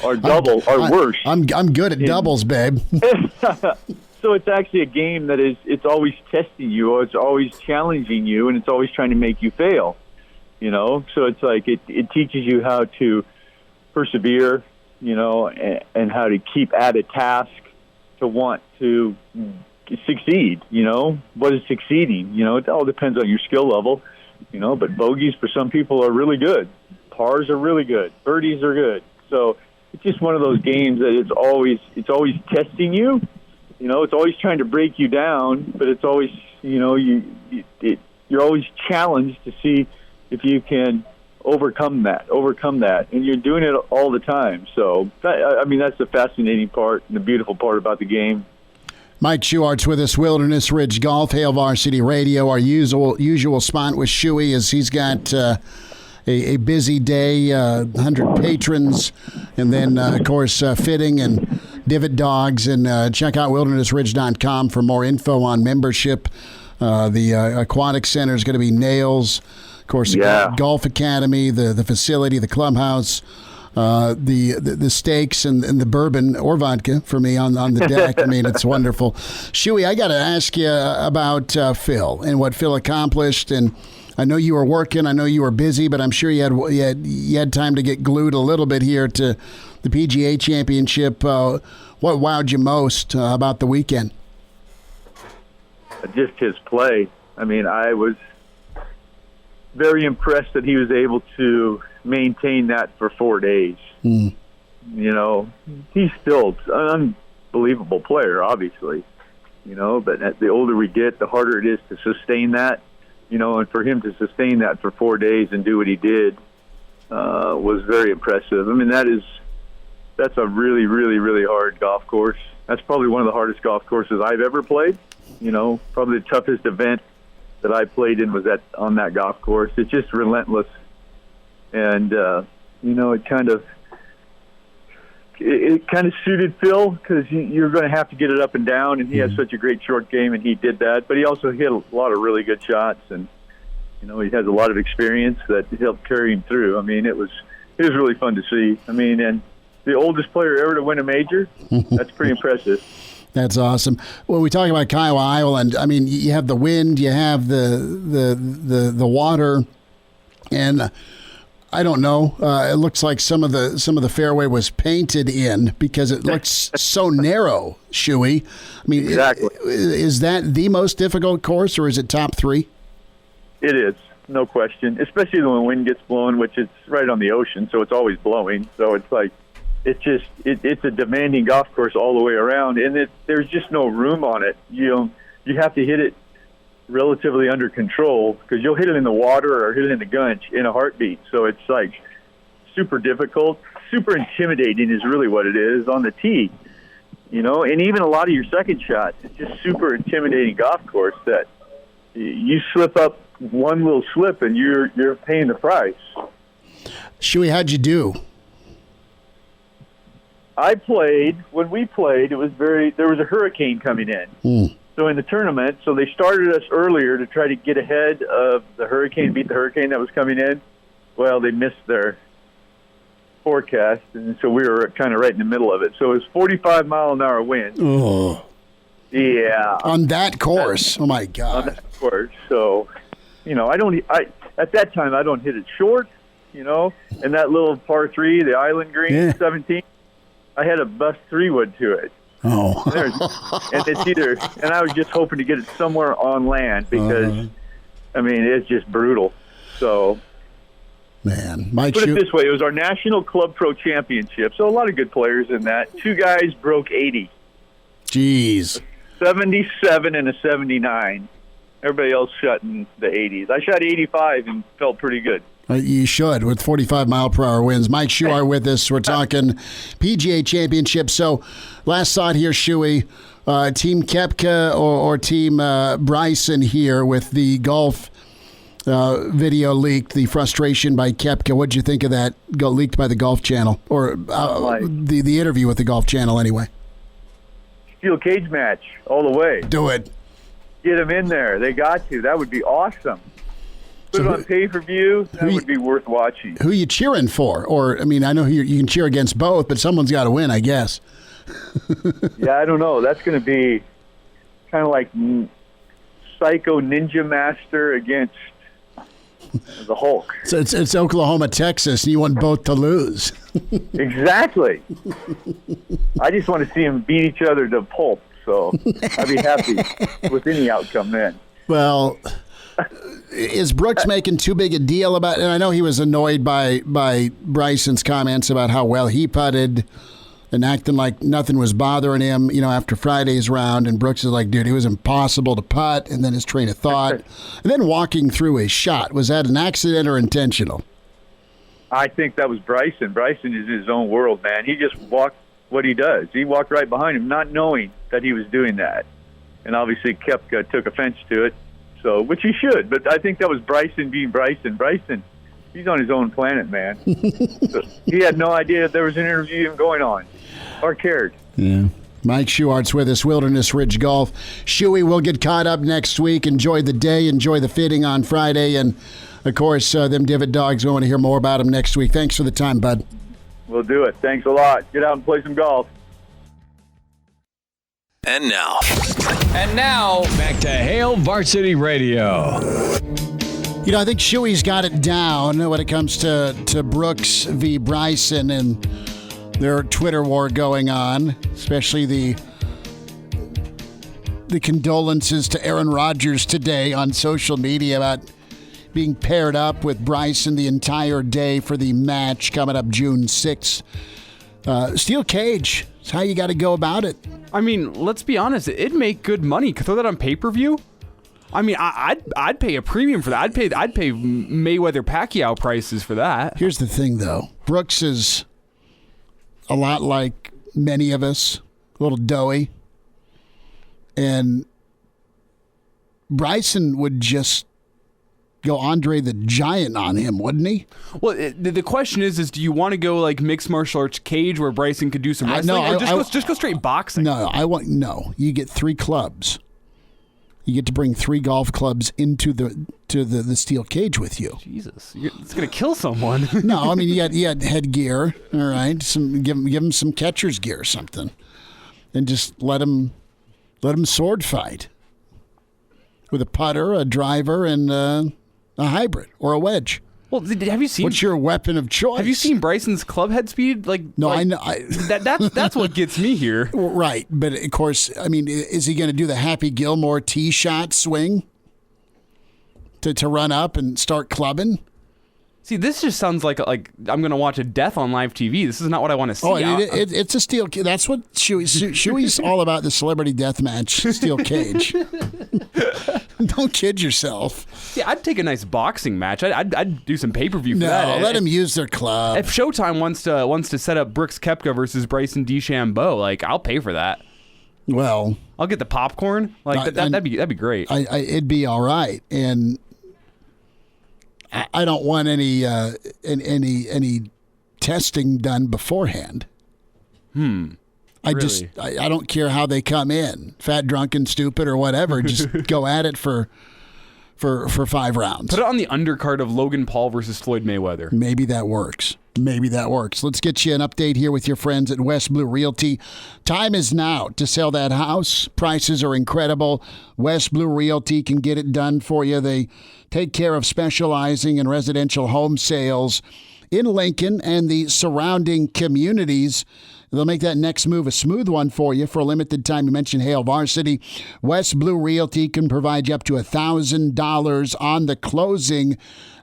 Or double, or worse?
I'm good at doubles, babe.
So it's actually a game that it's always testing you, or it's always challenging you, and it's always trying to make you fail. So it's like it teaches you how to persevere, and how to keep at a task to want to succeed. What is succeeding? It all depends on your skill level, but bogeys for some people are really good. Pars are really good. Birdies are good. So it's just one of those games that it's always testing you. It's always trying to break you down, but it's always, you're always challenged to see if you can overcome that, and you're doing it all the time. So, that's the fascinating part and the beautiful part about the game.
Mike Schuart's with us, Wilderness Ridge Golf, Hail Varsity Radio. Our usual spot with Shuey is he's got a busy day, 100 patrons, and then, of course, fitting and divot dogs. And check out wildernessridge.com for more info on membership. The Aquatic Center is going to be nails. Of course, the Golf Academy, the facility, the clubhouse, the steaks and the bourbon or vodka for me on the deck. I mean, it's wonderful. Shuey, I got to ask you about Phil and what Phil accomplished. And I know you were working. I know you were busy, but I'm sure you had time to get glued a little bit here to the PGA Championship. What wowed you most about the weekend?
Just his play. I mean, I was very impressed that he was able to maintain that for 4 days. He's still an unbelievable player, obviously, but the older we get, the harder it is to sustain that, and for him to sustain that for 4 days and do what he did was very impressive. I mean, that's a really, really, really hard golf course. That's probably one of the hardest golf courses I've ever played. Probably the toughest event that I played in was on that golf course. It's just relentless. And, it kind of suited Phil because you're going to have to get it up and down, and he has such a great short game, and he did that. But he also hit a lot of really good shots, and, he has a lot of experience that helped carry him through. I mean, it was really fun to see. I mean, and the oldest player ever to win a major, that's pretty impressive.
That's awesome. When we talk about Kiowa Island, I mean, you have the wind, you have the water, and I don't know. It looks like some of the fairway was painted in because it looks so narrow, Shuey. I mean,
Exactly.
Is that the most difficult course, or is it top 3?
It is, no question, especially when the wind gets blowing, which it's right on the ocean, so it's always blowing. So it's like, it's a demanding golf course all the way around, and there's just no room on it. You have to hit it relatively under control because you'll hit it in the water or hit it in the gunch in a heartbeat. So it's like super difficult, super intimidating is really what it is on the tee. And even a lot of your second shots, it's just super intimidating golf course that you slip up one little slip and you're paying the price.
Shuey, how'd you do?
When we played, there was a hurricane coming in. So in the tournament, they started us earlier to try to get ahead of the hurricane, beat the hurricane that was coming in. Well, they missed their forecast, and so we were kind of right in the middle of it. So it was 45-mile-an-hour wind.
Oh.
Yeah.
On that course. Oh, my God.
On that course. So, at that time, I don't hit it short, and that little par 3, the island green, 17, I had a bust 3-wood to it.
Oh.
And I was just hoping to get it somewhere on land because, it's just brutal. So,
man, Mike,
put it this way: it was our National Club Pro Championship, so a lot of good players in that. 2 guys broke 80.
Jeez.
77 and a 79. Everybody else shot in the 80s. I shot 85 and felt pretty good.
You should, with 45-mile-per-hour winds. Mike Shuar with us. We're talking PGA Championship. So, last thought here, Shuey. Team Koepka or Team Bryson here with the golf video leaked, the frustration by Koepka. What'd you think of that leaked by the Golf Channel? Or the interview with the Golf Channel, anyway?
Steel cage match all the way.
Do it.
Get them in there. They got to. That would be awesome. Put it on pay-per-view, that would be worth watching.
Who are you cheering for? Or, I know you can cheer against both, but someone's got to win, I guess.
Yeah, I don't know. That's going to be kind of like Psycho Ninja Master against the Hulk.
So it's Oklahoma, Texas, and you want both to lose.
Exactly. I just want to see them beat each other to pulp, so I'd be happy with any outcome then.
Well... Is Brooks making too big a deal about it? And I know he was annoyed by Bryson's comments about how well he putted and acting like nothing was bothering him, after Friday's round. And Brooks is like, dude, it was impossible to putt. And then his train of thought. And then walking through his shot. Was that an accident or intentional?
I think that was Bryson. Bryson is in his own world, man. He just walked what he does. He walked right behind him, not knowing that he was doing that. And obviously Koepka took offense to it. So, which he should, but I think that was Bryson being Bryson. Bryson, he's on his own planet, man. So he had no idea there was an interview even going on, or cared.
Yeah. Mike Schuart's with us, Wilderness Ridge Golf. Shuey, we'll get caught up next week. Enjoy the day, enjoy the fitting on Friday, and of course, them Divot Dogs. We want to hear more about them next week. Thanks for the time, bud.
We'll do it. Thanks a lot. Get out and play some golf.
And now, back to Hail Varsity Radio.
I think Shuey's got it down when it comes to Brooks v. Bryson and their Twitter war going on, especially the condolences to Aaron Rodgers today on social media about being paired up with Bryson the entire day for the match coming up June 6th. Steel cage. It's how you got to go about it.
Let's be honest. It'd make good money. Could throw that on pay-per-view. I'd pay a premium for that. I'd pay Mayweather Pacquiao prices for that.
Here's the thing, though. Brooks is a lot like many of us, a little doughy, and Bryson would just go Andre the Giant on him, wouldn't he?
Well, the question is do you want to go like mixed martial arts cage where Bryson could do some wrestling, or just go straight boxing?
No. You get 3 clubs. You get to bring 3 golf clubs into the steel cage with you.
Jesus, it's gonna kill someone.
No, you had headgear. All right, give him some catcher's gear or something, and just let him sword fight with a putter, a driver, and a hybrid or a wedge.
Well, have you seen?
What's your weapon of choice?
Have you seen Bryson's club head speed?
No,
I
know.
That's what gets me here.
Right, but of course, I mean, is he going to do the Happy Gilmore tee shot swing to run up and start clubbing?
See, this just sounds like I'm going to watch a death on live TV. This is not what I want to see.
Oh, it's a steel cage. That's what Shuey's all about, the celebrity death match, steel cage. Don't kid yourself.
Yeah, I'd take a nice boxing match. I'd do some pay-per-view for that.
No, let him use their club.
If Showtime wants to set up Brooks Koepka versus Bryson DeChambeau, I'll pay for that.
Well,
I'll get the popcorn. That'd be great.
It'd be all right, and I don't want any testing done beforehand. I don't care how they come in, fat, drunk, and stupid, or whatever. Just go at it for 5 rounds.
Put it on the undercard of Logan Paul versus Floyd Mayweather.
Maybe that works. Let's get you an update here with your friends at West Blue Realty. Time is now to sell that house. Prices are incredible. West Blue Realty can get it done for you. They take care of specializing in residential home sales in Lincoln and the surrounding communities. They'll make that next move a smooth one for you for a limited time. You mentioned Hale Varsity. West Blue Realty can provide you up to $1,000 on the closing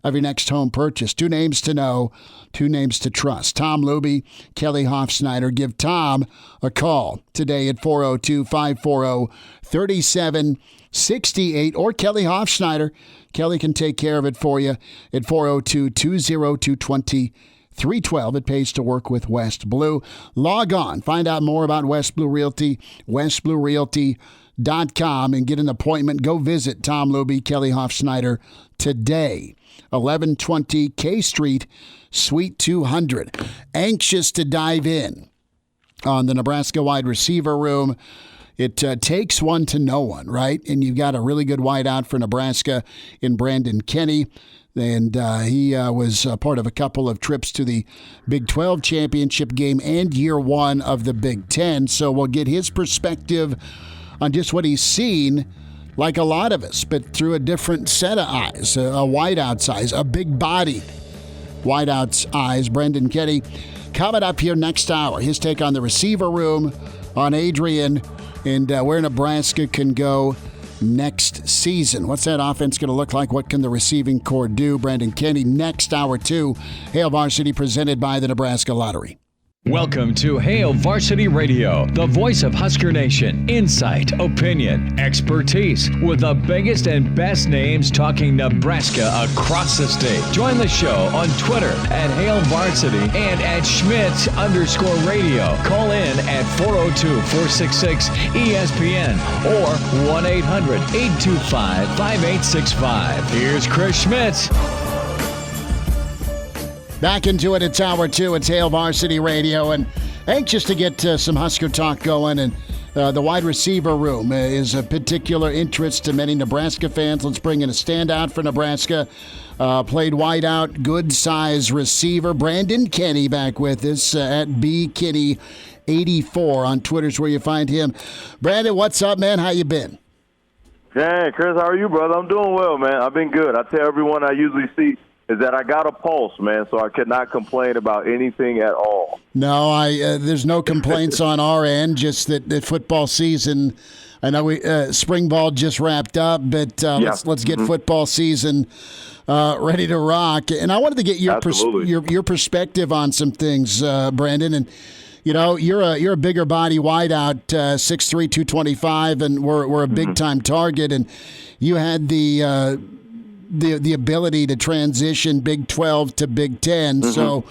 of your next home purchase. 2 names to know, 2 names to trust. Tom Luby, Kelly Hofsnyder. Give Tom a call today at 402-540-3768 or Kelly Hofsnyder. Kelly can take care of it for you at 402-202-2312. It pays to work with West Blue. Log on. Find out more about West Blue Realty, westbluerealty.com, and get an appointment. Go visit Tom Luby, Kelly Hofsnyder today. 1120 K Street, Suite 200. Anxious to dive in on the Nebraska wide receiver room. It takes one to know one, right? And you've got a really good wideout for Nebraska in Brandon Kinnie. And he was part of a couple of trips to the Big 12 championship game and year 1 of the Big 10. So we'll get his perspective on just what he's seen, like a lot of us, but through a different set of eyes, a wideout's eyes, a big-bodied wideout's eyes. Brandon Kinnie coming up here next hour. His take on the receiver room, on Adrian, and where Nebraska can go next season. What's that offense going to look like? What can the receiving corps do? Brandon Kinnie next hour 2. Hale Varsity presented by the Nebraska Lottery.
Welcome to Hale Varsity Radio, the voice of Husker Nation. Insight, opinion, expertise, with the biggest and best names talking Nebraska across the state. Join the show on Twitter at Hale Varsity and at Schmidt_radio. Call in at 402-466-ESPN or 1-800-825-5865. Here's Chris Schmidt.
Back into it. It's hour 2. It's Hale Varsity Radio, and anxious to get some Husker talk going. And the wide receiver room is a particular interest to many Nebraska fans. Let's bring in a standout for Nebraska. Played wideout, good size receiver. Brandon Kinnie back with us at BKinnie84 on Twitter's where you find him. Brandon, what's up, man? How you been?
Hey, Chris, how are you, brother? I'm doing well, man. I've been good. I tell everyone I usually see is that I got a pulse, man, so I cannot complain about anything at all.
No, there's no complaints on our end, just that the football season, I know spring ball just wrapped up, but let's get football season ready to rock. And I wanted to get your perspective on some things, Brandon. And you know, you're a bigger body wideout, 6'3", 225, and we're a big time target. And you had the ability to transition Big 12 to Big 10. So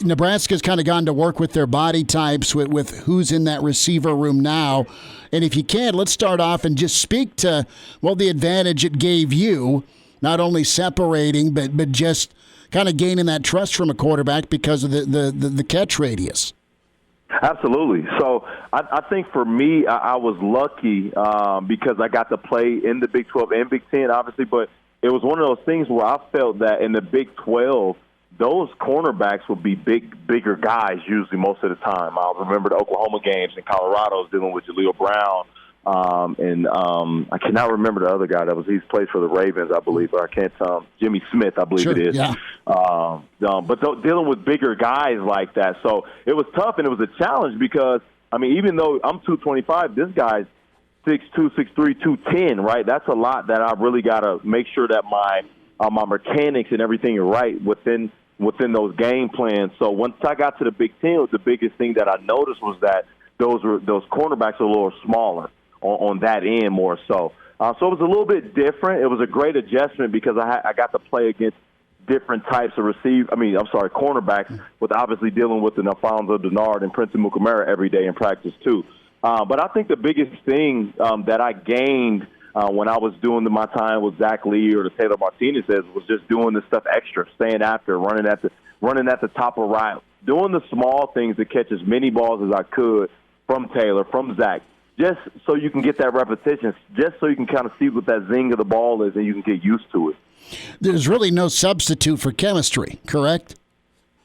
Nebraska's kind of gone to work with their body types, with who's in that receiver room now. And if you can, let's start off and just speak to, the advantage it gave you, not only separating, but just kind of gaining that trust from a quarterback because of the catch radius.
Absolutely. So I think for me, I was lucky because I got to play in the Big 12 and Big 10, obviously, but it was one of those things where I felt that in the Big 12, those cornerbacks would be bigger guys usually most of the time. I'll remember the Oklahoma games and Colorado's dealing with Jaleel Brown I cannot remember the other guy he's played for the Ravens, I believe, or I can't Jimmy Smith, I believe it is.
Yeah.
But dealing with bigger guys like that, so it was tough and it was a challenge because I mean, even though I'm 225, this guy's 6'2", 6'3", 210, right? That's a lot that I really got to make sure that my mechanics and everything are right within those game plans. So once I got to the Big Ten, the biggest thing that I noticed was that those cornerbacks are a little smaller on that end more so. So it was a little bit different. It was a great adjustment because I got to play against different types of cornerbacks with obviously dealing with an Alfonso Denard and Prince Mukamara every day in practice too. But I think the biggest thing that I gained when I was doing my time with Zach Lee or the Taylor Martinez was just doing the stuff extra, staying after, running at the top of route, doing the small things to catch as many balls as I could from Taylor, from Zach, just so you can get that repetition, just so you can kind of see what that zing of the ball is and you can get used to it.
There's really no substitute for chemistry, correct?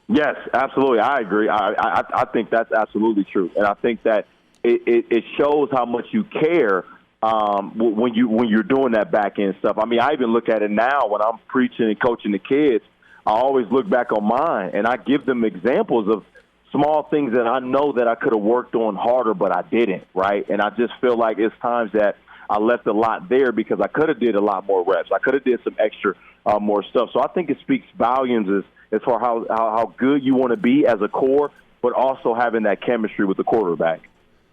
Yes, absolutely. I agree. I think that's absolutely true, and I think that it shows how much you care when you're doing that back end stuff. I mean, I even look at it now when I'm preaching and coaching the kids. I always look back on mine, and I give them examples of small things that I know that I could have worked on harder, but I didn't, right? And I just feel like it's times that I left a lot there because I could have did a lot more reps. I could have did some extra more stuff. So I think it speaks volumes as far how good you want to be as a core, but also having that chemistry with the quarterback.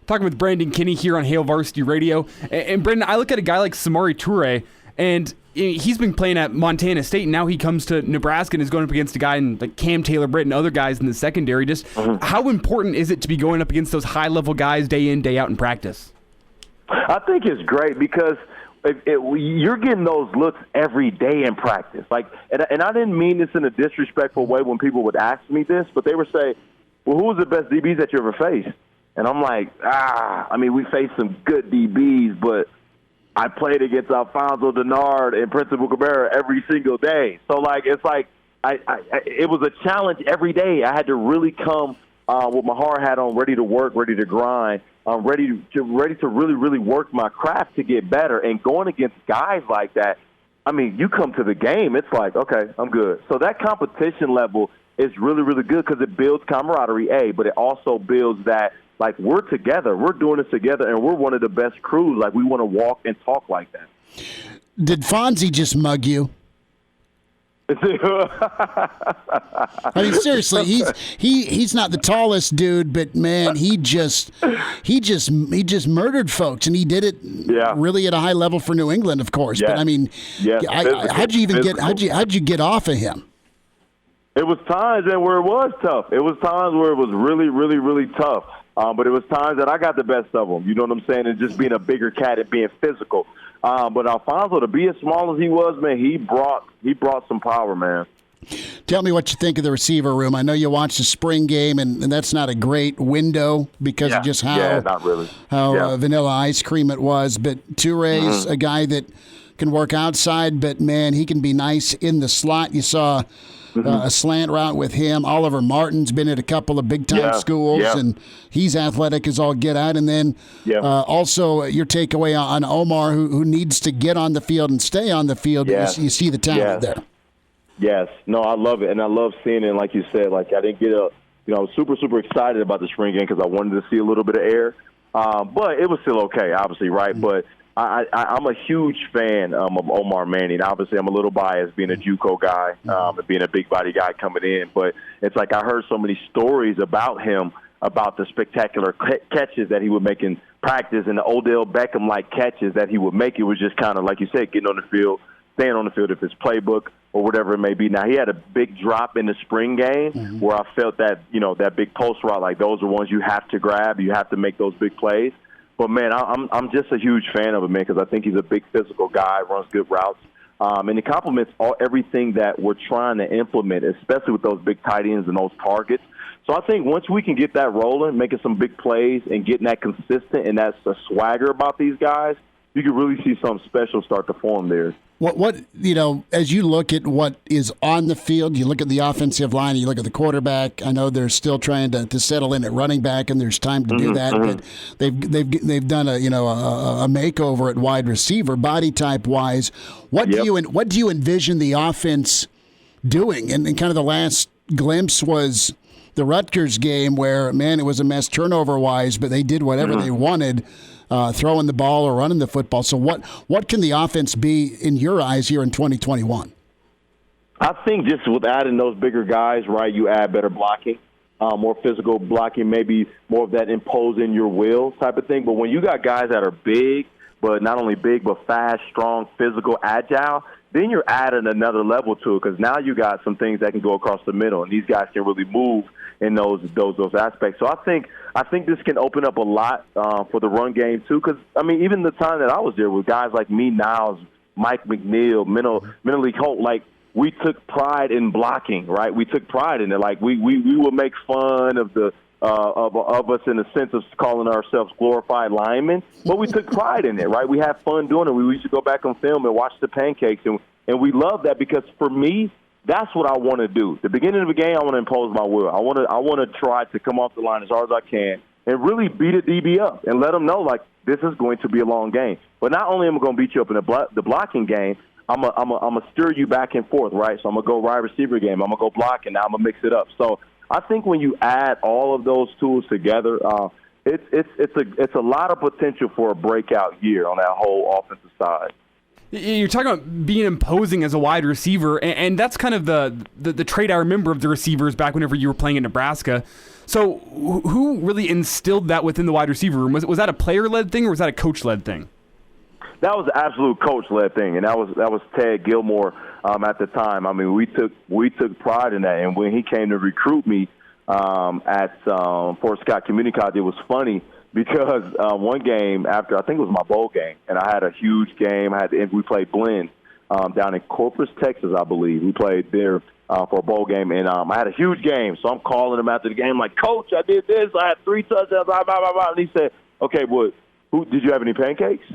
Talking with Brandon Kinnie here on Hail Varsity Radio. And Brandon, I look at a guy like Samori Toure, and he's been playing at Montana State, and now he comes to Nebraska and is going up against a guy like Cam Taylor-Britt and other guys in the secondary. Just how important is it to be going up against those high-level guys day in, day out in practice?
I think it's great because you're getting those looks every day in practice. And I didn't mean this in a disrespectful way when people would ask me this, but they would say, well, who was the best DBs that you ever faced? And I'm like, I mean, we faced some good DBs, but I played against Alfonso Denard and Prince Mukamara every single day. So, it was a challenge every day. I had to really come with my hard hat on, ready to work, ready to grind, ready to really, really work my craft to get better. And going against guys like that, I mean, you come to the game, it's like, okay, I'm good. So that competition level is really, really good because it builds camaraderie, but it also builds that, like, we're together. We're doing this together, and we're one of the best crews. Like, we want to walk and talk like that.
Did Fonzie just mug you? I mean, seriously, he's not the tallest dude, but man, he just murdered folks, and he did it really at a high level for New England, of course. But I mean, how'd you get off of him?
It was times where it was tough. It was times where it was really, really, really tough. But it was times that I got the best of them. You know what I'm saying? And just being a bigger cat and being physical. But Alfonso, to be as small as he was, man, he brought some power, man.
Tell me what you think of the receiver room. I know you watched the spring game, and that's not a great window because of just how vanilla ice cream it was. But Toure's a guy that can work outside, but, man, he can be nice in the slot. You saw a slant route with him. Oliver Martin's been at a couple of big-time schools, and he's athletic as all get out. And then also your takeaway on Omar, who needs to get on the field and stay on the field. You see the talent there.
Yes. No, I love it, and I love seeing it. And like you said, like I didn't get I was super, super excited about the spring game because I wanted to see a little bit of air. But it was still okay, obviously, right? But I'm a huge fan of Omar Manning. Obviously, I'm a little biased being a JUCO guy and being a big body guy coming in. But it's like I heard so many stories about him, about the spectacular catches that he would make in practice and the Odell Beckham-like catches that he would make. It was just kind of, like you said, getting on the field, staying on the field if it's playbook or whatever it may be. Now, he had a big drop in the spring game where I felt that, that big post route, like those are ones you have to grab. You have to make those big plays. But, man, I'm just a huge fan of him, man, because I think he's a big physical guy, runs good routes. And it complements everything that we're trying to implement, especially with those big tight ends and those targets. So I think once we can get that rolling, making some big plays and getting that consistent and that's a swagger about these guys,
you could really see something special start to form there.
What as you look at what is on the field, you look at the offensive line, you look at the quarterback. I know they're still trying to settle in at running back, and there's time to do that. But they've done a makeover at wide receiver, body type wise. What do you envision the offense doing? And kind of the last glimpse was the Rutgers game, where man, it was a mess turnover wise, but they did whatever they wanted. Throwing the ball or running the football. So what can the offense be in your eyes here in 2021?
I think just with adding those bigger guys, right, you add better blocking, more physical blocking, maybe more of that imposing your will type of thing. But when you got guys that are big, but not only big, but fast, strong, physical, agile, then you're adding another level to it, because now you got some things that can go across the middle, and these guys can really move in those aspects. So I think this can open up a lot for the run game too. Because I mean, even the time that I was there with guys like me, Niles, Mike McNeil, Mentally Holt, like we took pride in blocking, right? We took pride in it. Like we would make fun of the of us in the sense of calling ourselves glorified linemen, but we took pride in it, right? We had fun doing it. We used to go back on film and watch the pancakes, and we love that, because for me, that's what I want to do. The beginning of the game, I want to impose my will. I want to try to come off the line as hard as I can and really beat a DB up and let them know, like, this is going to be a long game. But not only am I going to beat you up in the blocking game, I'm a steer you back and forth, right? So I'm going to go wide receiver game. I'm going to go block, and now I'm going to mix it up. So I think when you add all of those tools together, it's a lot of potential for a breakout year on that whole offensive side.
You're talking about being imposing as a wide receiver, and that's kind of the trait I remember of the receivers back whenever you were playing in Nebraska. So who really instilled that within the wide receiver room? Was that a player-led thing, or was that a coach-led thing?
That was an absolute coach-led thing, and that was Ted Gilmore at the time. I mean, we took pride in that, and when he came to recruit me at Fort Scott Community College, it was funny, because one game after, I think it was my bowl game, and I had a huge game. We played blend down in Corpus, Texas, I believe. We played there for a bowl game, and I had a huge game. So I'm calling him after the game, like, Coach, I did this. I had 3 touchdowns, blah, blah, blah, blah. And he said, okay, well, did you have any pancakes?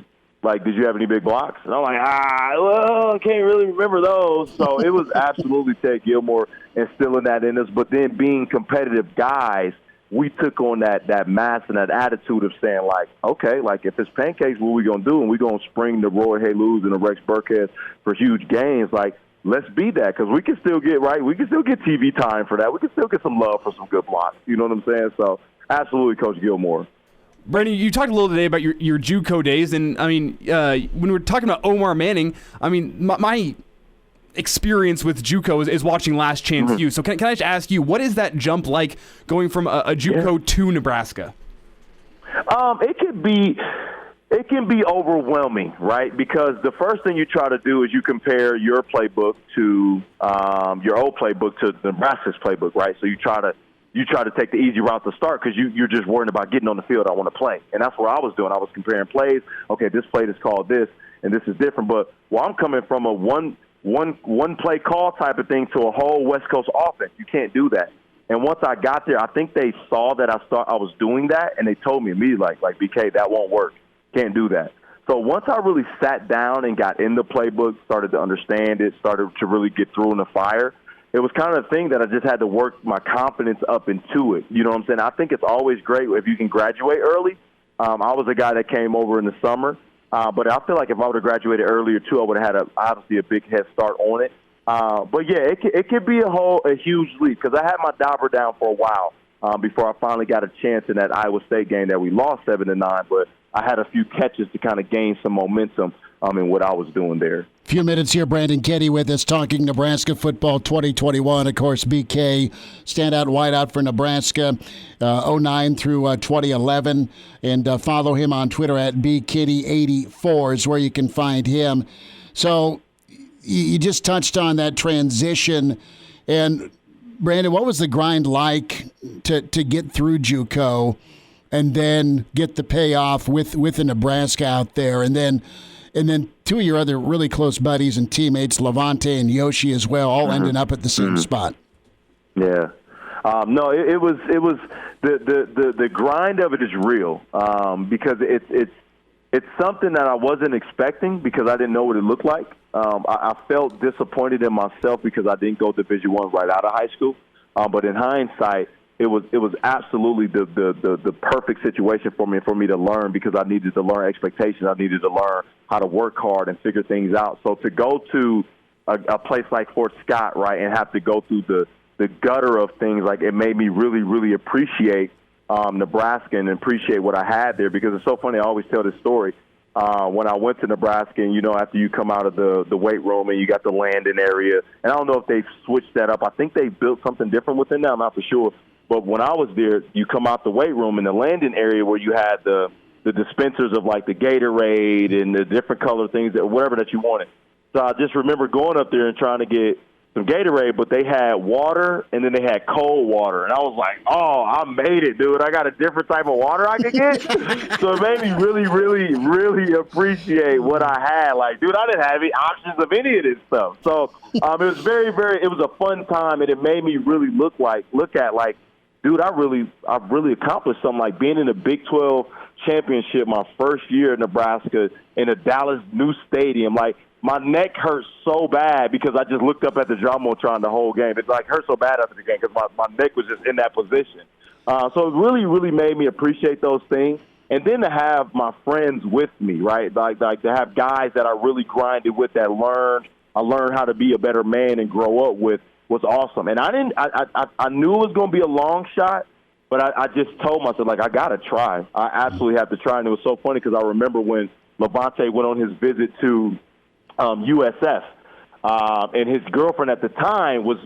Like, did you have any big blocks? And I'm like, well, I can't really remember those. So it was absolutely Ted Gilmore instilling that in us. But then being competitive guys, we took on that mass and that attitude of saying, like, okay, like, if it's pancakes, what we going to do? And we're going to spring the Roy Halus and the Rex Burkhead for huge gains. Like, let's be that, because we can still get TV time for that. We can still get some love for some good blocks. You know what I'm saying? So, absolutely, Coach Gilmore.
Brandon, you talked a little today about your JUCO days, and, I mean, when we're talking about Omar Manning, I mean, my experience with JUCO is watching Last Chance U. So can I just ask you, what is that jump like going from a JUCO to Nebraska?
It can be overwhelming, right? Because the first thing you try to do is you compare your playbook to your old playbook to Nebraska's playbook, right? So you try to take the easy route to start, because you're just worried about getting on the field. I want to play, and that's what I was doing. I was comparing plays. Okay, this play is called this, and this is different. But I'm coming from a one play call type of thing to a whole West Coast offense. You can't do that. And once I got there, I think they saw that I was doing that, and they told me immediately, like BK, that won't work. Can't do that. So once I really sat down and got in the playbook, started to understand it, started to really get through in the fire, it was kind of a thing that I just had to work my confidence up into it. You know what I'm saying? I think it's always great if you can graduate early. I was a guy that came over in the summer. But I feel like if I would have graduated earlier, too, I would have had obviously a big head start on it. But, yeah, it could be a huge leap, because I had my dauber down for a while before I finally got a chance in that Iowa State game that we lost 7-9. But I had a few catches to kind of gain some momentum in what I was doing there.
Few minutes here, Brandon Kinnie with us talking Nebraska football 2021. Of course, BK, standout wideout for Nebraska, 09 through 2011. And follow him on Twitter at bkinnie84 is where you can find him. So you just touched on that transition. And, Brandon, what was the grind like to get through JUCO and then get the payoff with the Nebraska out there? And then two of your other really close buddies and teammates, Levante and Yoshi as well, all ending up at the same spot.
Yeah. No, it was the grind of it is real, because it's something that I wasn't expecting because I didn't know what it looked like. I felt disappointed in myself because I didn't go Division I right out of high school. But in hindsight, it was absolutely the perfect situation for me to learn because I needed to learn expectations. I needed to learn how to work hard and figure things out. So to go to a place like Fort Scott, right, and have to go through the gutter of things, like it made me really, really appreciate Nebraska and appreciate what I had there because it's so funny. I always tell this story. When I went to Nebraska, and, after you come out of the weight room and you got the landing area, and I don't know if they've switched that up. I think they built something different within that. I'm not for sure. But when I was there, you come out the weight room in the landing area where you had the dispensers of, like, the Gatorade and the different color things, whatever that you wanted. So I just remember going up there and trying to get some Gatorade, but they had water, and then they had cold water. And I was like, oh, I made it, dude. I got a different type of water I could get. So it made me really, really, really appreciate what I had. Like, dude, I didn't have any options of any of this stuff. So it was it was a fun time, and it made me really look at, dude, I really accomplished something, like being in the Big 12 championship my first year in Nebraska in a Dallas new stadium. Like, my neck hurt so bad because I just looked up at the Jumbotron the whole game. It hurt so bad after the game because my neck was just in that position. So it really, really made me appreciate those things. And then to have my friends with me, right? Like to have guys that I really grinded with, that I learned how to be a better man and grow up with, was awesome. And I knew it was going to be a long shot, but I just told myself, I got to try. I absolutely have to try. And it was so funny because I remember when Levante went on his visit to USF, and his girlfriend at the time was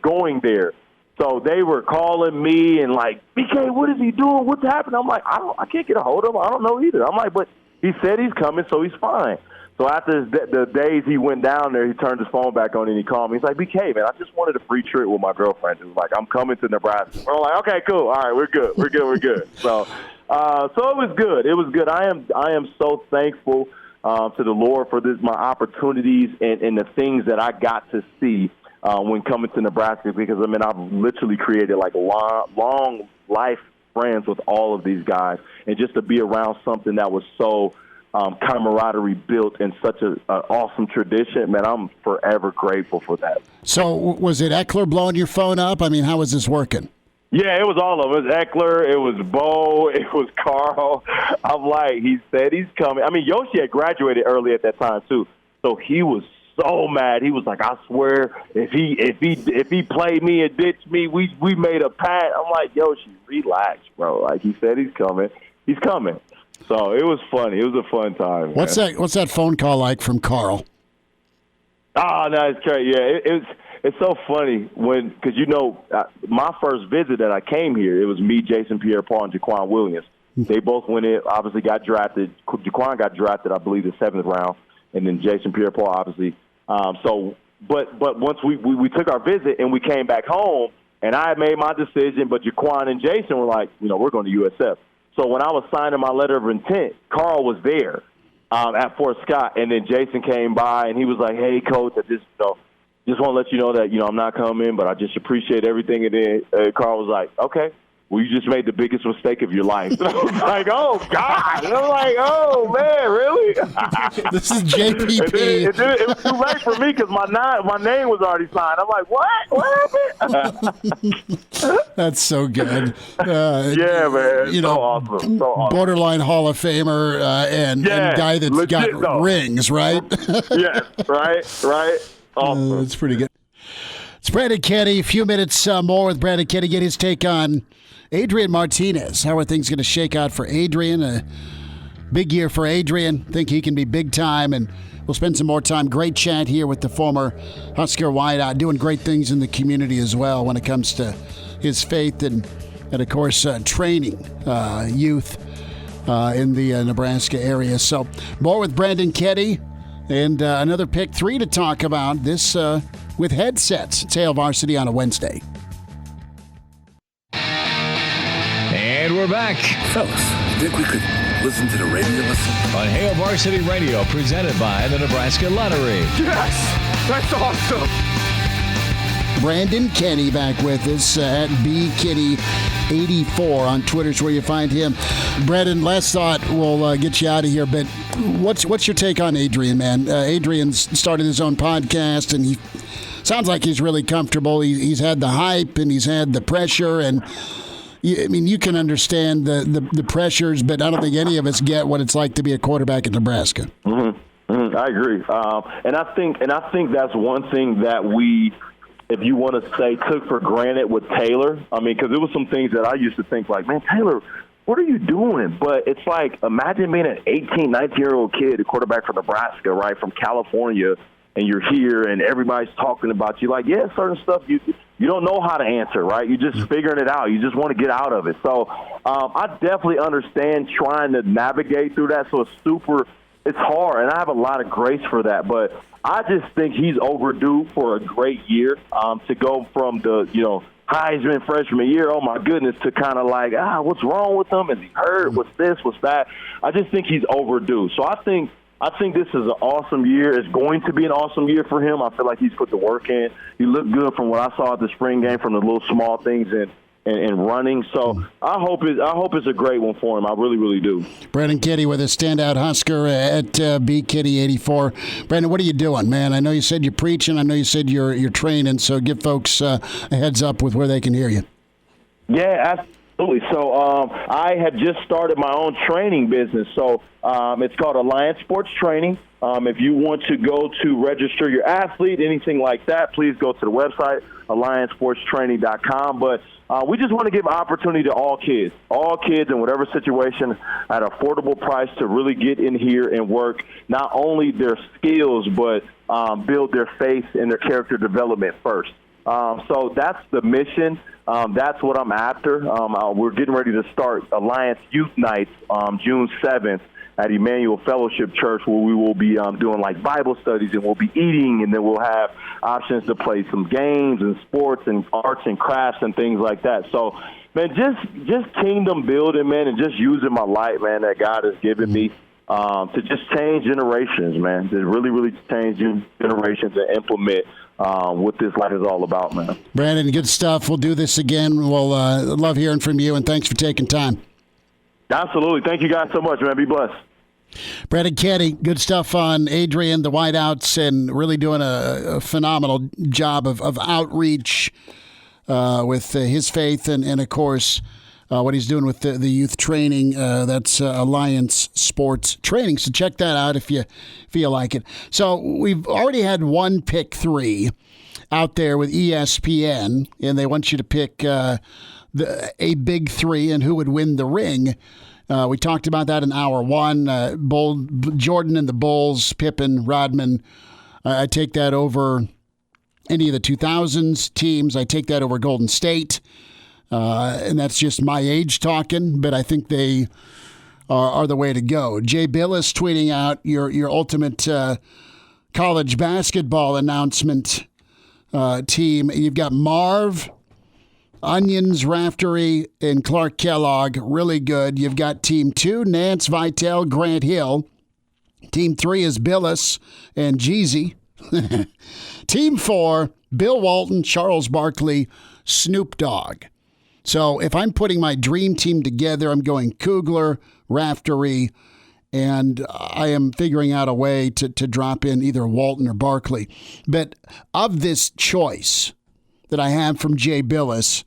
going there. So they were calling me and like, BK, what is he doing? What's happening? I'm like, I can't get a hold of him. I don't know either. I'm like, but he said he's coming, so he's fine. So after the days he went down there, he turned his phone back on and he called me. He's like, BK, man, I just wanted a free trip with my girlfriend. He was like, I'm coming to Nebraska. We're like, okay, cool. All right, we're good. So it was good. It was good. I am so thankful to the Lord for my opportunities and the things that I got to see when coming to Nebraska, because, I've literally created long life friends with all of these guys, and just to be around something that was so camaraderie built in such an awesome tradition, man, I'm forever grateful for that. So was it Eckler blowing your phone up? How was this working? Yeah, it was all of it. It was Eckler, it was Bo, it was Carl. I'm like, he said he's coming. Yoshi had graduated early at that time too, so he was so mad. He was like, I swear, if he played me and ditched me, we made a pact. I'm like, Yoshi, relax, bro. Like, he said he's coming. He's coming. So it was funny. It was a fun time. What's that phone call like from Carl? Oh, no, it's crazy. Yeah, it's so funny because my first visit that I came here, it was me, Jason Pierre-Paul, and Jaquan Williams. They both went in, obviously got drafted. Jaquan got drafted, I believe, the 7th round, and then Jason Pierre-Paul, obviously. But once we took our visit and we came back home, and I had made my decision, but Jaquan and Jason were like, we're going to USF. So when I was signing my letter of intent, Carl was there at Fort Scott, and then Jason came by, and he was like, hey, Coach, I just want to let you know that, I'm not coming, but I just appreciate everything. And then Carl was like, okay, well, you just made the biggest mistake of your life. And I was like, oh, God. And I'm like, oh, man, really?
This is JPP.
It was too late for me because my name was already signed. I'm like, what? What happened?
That's so good.
Yeah, man. So awesome.
Borderline Hall of Famer and guy that's legit, got rings, right?
Yes, right. Awesome.
That's pretty good. It's Brandon Kinnie. A few minutes more with Brandon Kinnie. Get his take on Adrian Martinez. How are things going to shake out for Adrian? A big year for Adrian. Think he can be big time, and we'll spend some more time. Great chat here with the former Husker wideout, doing great things in the community as well when it comes to his faith and of course, training youth in the Nebraska area. So more with Brandon Kinnie. And another pick 3 to talk about this with headsets. It's Hail Varsity on a Wednesday.
And we're back.
Fellas, think we could listen to the radio lesson?
On Hail Varsity Radio, presented by the Nebraska Lottery.
Yes! That's awesome!
Brandon Kinnie back with us at bkinnie84 on Twitter is where you find him. Brandon, last thought, we'll get you out of here, but what's your take on Adrian, man? Adrian's started his own podcast, and he sounds like he's really comfortable. He's had the hype, and he's had the pressure, and you can understand the pressures, but I don't think any of us get what it's like to be a quarterback in Nebraska.
I agree, and I think that's one thing that we, if you want to say, took for granted with Taylor. I mean, because there was some things that I used to think like, man, Taylor, what are you doing? But it's like, imagine being an 18, 19-year-old kid, a quarterback from Nebraska, right, from California, and you're here and everybody's talking about you. Like, yeah, certain stuff you don't know how to answer, right? You're just figuring it out. You just want to get out of it. So I definitely understand trying to navigate through that. So it's hard, and I have a lot of grace for that. But I just think he's overdue for a great year to go from the, Heisman freshman year, oh my goodness, to kind of like, what's wrong with him? Is he hurt? What's this? What's that? I just think he's overdue. So I think this is an awesome year. It's going to be an awesome year for him. I feel like he's put the work in. He looked good from what I saw at the spring game, from the little small things and running. So I hope it's a great one for him. I really, really do. Brandon Kinnie with a standout Husker at bkinnie84. Brandon, what are you doing, man? I know you said you're preaching. I know you said you're training. So give folks a heads up with where they can hear you. Yeah, absolutely. So I have just started my own training business. So it's called Alliance Sports Training. If you want to go to register your athlete, anything like that, please go to the website, alliancesportstraining.com. But we just want to give opportunity to all kids in whatever situation at an affordable price to really get in here and work not only their skills, but build their faith and their character development first. So that's the mission. That's what I'm after. We're getting ready to start Alliance Youth Nights June 7th at Emmanuel Fellowship Church, where we will be doing like Bible studies, and we'll be eating, and then we'll have options to play some games and sports and arts and crafts and things like that. So, man, just kingdom building, man, and just using my light, man, that God has given me to just change generations, man, to really, really change generations and implement what this life is all about, man. Brandon, good stuff. We'll do this again. We'll love hearing from you, and thanks for taking time. Absolutely. Thank you guys so much, man. Be blessed. Brandon Kinnie, good stuff on Adrian, the Whiteouts, and really doing a phenomenal job of outreach with his faith and of course, what he's doing with the youth training. That's Alliance Sports Training. So check that out if you feel like it. So we've already had one pick 3 out there with ESPN, and they want you to pick a big 3 and who would win the ring. We talked about that in hour 1. Jordan and the Bulls, Pippen, Rodman. I take that over any of the 2000s teams. I take that over Golden State. And that's just my age talking, but I think they are the way to go. Jay Billis tweeting out your ultimate college basketball announcement team. You've got Marv, Onions, Raftery, and Clark Kellogg, really good. You've got Team 2, Nance, Vitale, Grant Hill. Team 3 is Billis and Jeezy. Team 4, Bill Walton, Charles Barkley, Snoop Dogg. So if I'm putting my dream team together, I'm going Kugler, Raftery, and I am figuring out a way to drop in either Walton or Barkley. But of this choice that I have from Jay Billis,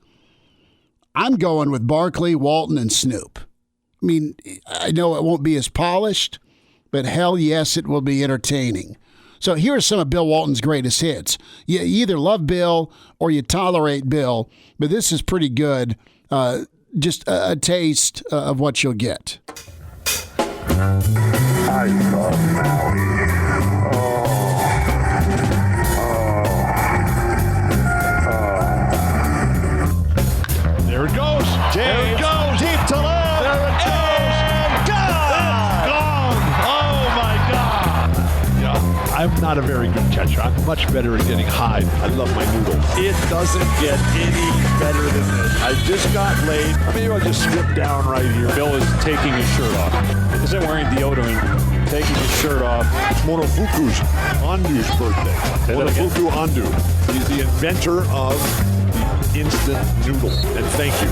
I'm going with Barkley, Walton, and Snoop. I mean, I know it won't be as polished, but hell yes, it will be entertaining. So here are some of Bill Walton's greatest hits. You either love Bill or you tolerate Bill, but this is pretty good. Just a taste of what you'll get.
I love Maui.
There it goes. There it goes. Deep to left. There it goes. And gone. It's gone. Oh, my God. Yeah, I'm not a very good catcher. I'm much better at getting high. I love my noodle. It doesn't get any better than this. I just got laid. Maybe I'll just strip down right here. Bill is taking his shirt off. Isn't wearing deodorant. taking his shirt off. It's Monofuku's Andu's birthday. Monofuku Andu. He's the inventor of the instant noodle. And thank you.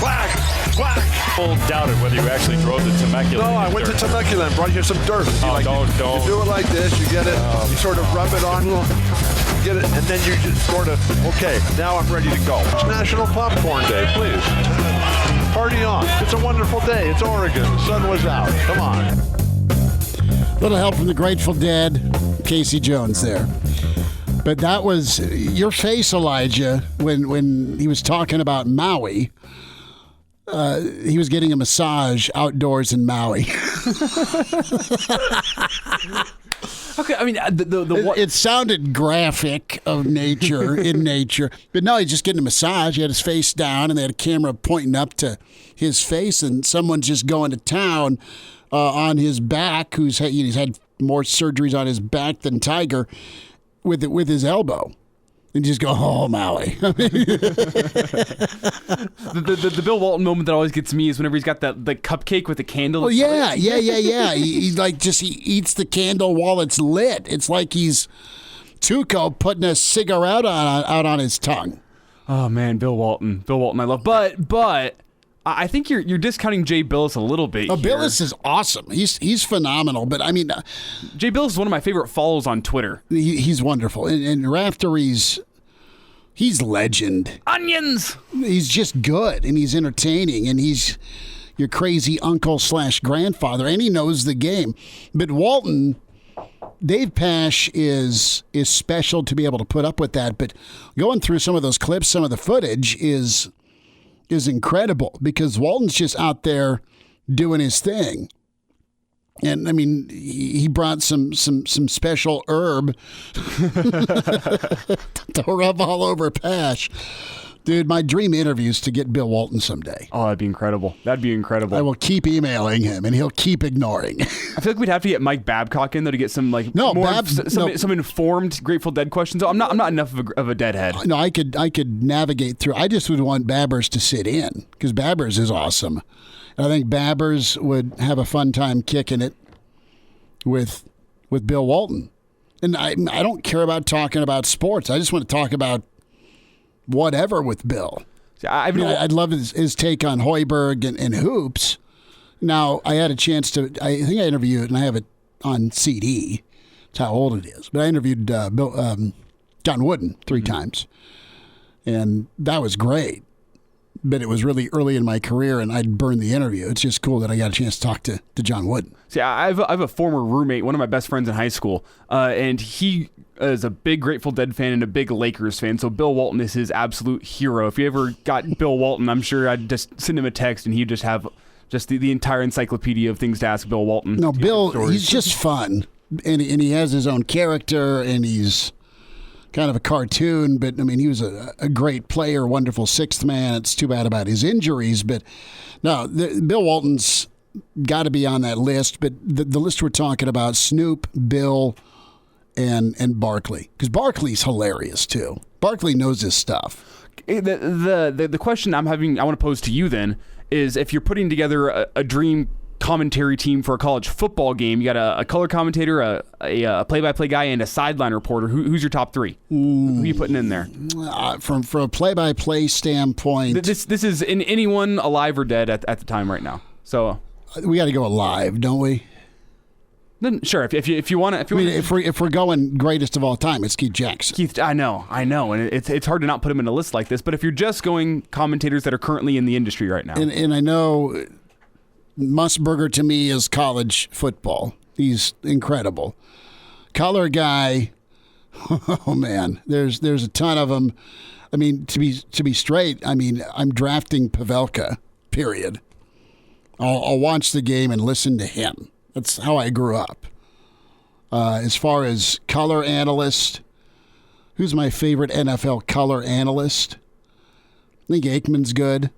Whack! Whack!
People doubted whether you actually drove to Temecula.
No, I went to Temecula and brought you some dirt.
Don't.
You do it like this. You get it. You sort of rub it on. You get it, and then you just sort of, okay, now I'm ready to go. It's National Popcorn Day, please. Party on. It's a wonderful day. It's Oregon. The sun was out. Come on.
Little help from the Grateful Dead. Casey Jones there. But that was your face, Elijah, when he was talking about Maui. He was getting a massage outdoors in Maui.
Okay, I mean,
it sounded graphic of nature, in nature. But no, he's just getting a massage. He had his face down, and they had a camera pointing up to his face, and someone's just going to town on his back, he's had more surgeries on his back than Tiger, with his elbow. And just go, oh, Maui.
the Bill Walton moment that always gets me is whenever he's got the cupcake with the candle.
Oh, yeah. He eats the candle while it's lit. It's like he's Tuco putting a cigarette out on his tongue.
Oh, man, Bill Walton, I love. But I think you're discounting Jay Billis a little bit.
Oh, Billis is awesome. He's phenomenal. But I mean,
Jay Billis is one of my favorite follows on Twitter.
He's wonderful. And Raftery's, he's legend.
Onions.
He's just good, and he's entertaining, and he's your crazy uncle/grandfather, and he knows the game. But Walton, Dave Pasch is special to be able to put up with that. But going through some of those clips, some of the footage is incredible because Walton's just out there doing his thing. And I mean, he brought some special herb to rub all over Pasch. Dude, my dream interview is to get Bill Walton someday.
Oh, that'd be incredible. I
will keep emailing him, and he'll keep ignoring.
I feel like we'd have to get Mike Babcock in though to get some some informed Grateful Dead questions. I'm not enough of a deadhead.
No, I could navigate through. I just would want Babbers to sit in because Babbers is awesome. And I think Babbers would have a fun time kicking it with Bill Walton. And I don't care about talking about sports. I just want to talk about whatever with Bill. I'd love his take on Hoiberg and hoops. Now, I had a chance to, I think I interviewed, and I have it on CD. That's how old it is. But I interviewed John Wooden 3 times. And that was great. But it was really early in my career, and I'd burned the interview. It's just cool that I got a chance to talk to John Wooden.
See, I have a former roommate, one of my best friends in high school, and he is a big Grateful Dead fan and a big Lakers fan, so Bill Walton is his absolute hero. If you ever got Bill Walton, I'm sure I'd just send him a text, and he'd just have just the entire encyclopedia of things to ask Bill Walton.
No, Bill, he's just fun, and he has his own character, and he's kind of a cartoon, but I mean, he was a great player, wonderful sixth man. It's too bad about his injuries, but no, Bill Walton's got to be on that list. But the list we're talking about: Snoop, Bill, and Barkley, because Barkley's hilarious too. Barkley knows his stuff.
The question I want to pose to you then is: if you're putting together a dream commentary team for a college football game, you got a color commentator, a play-by-play guy, and a sideline reporter. Who's your top 3? Who are you putting in there?
From a play-by-play standpoint,
this is in anyone alive or dead at the time right now. So
we got to go alive, don't we?
Then sure. If you want to,
if we're going greatest of all time, it's Keith Jackson.
I know, and it's hard to not put him in a list like this. But if you're just going commentators that are currently in the industry right now,
and I know Musburger to me is college football. He's incredible. Color guy, oh man, there's a ton of them. I mean, to be straight, I mean, I'm drafting Pavelka, period. I'll watch the game and listen to him. That's how I grew up. As far as color analyst, who's my favorite NFL color analyst? I think Aikman's good.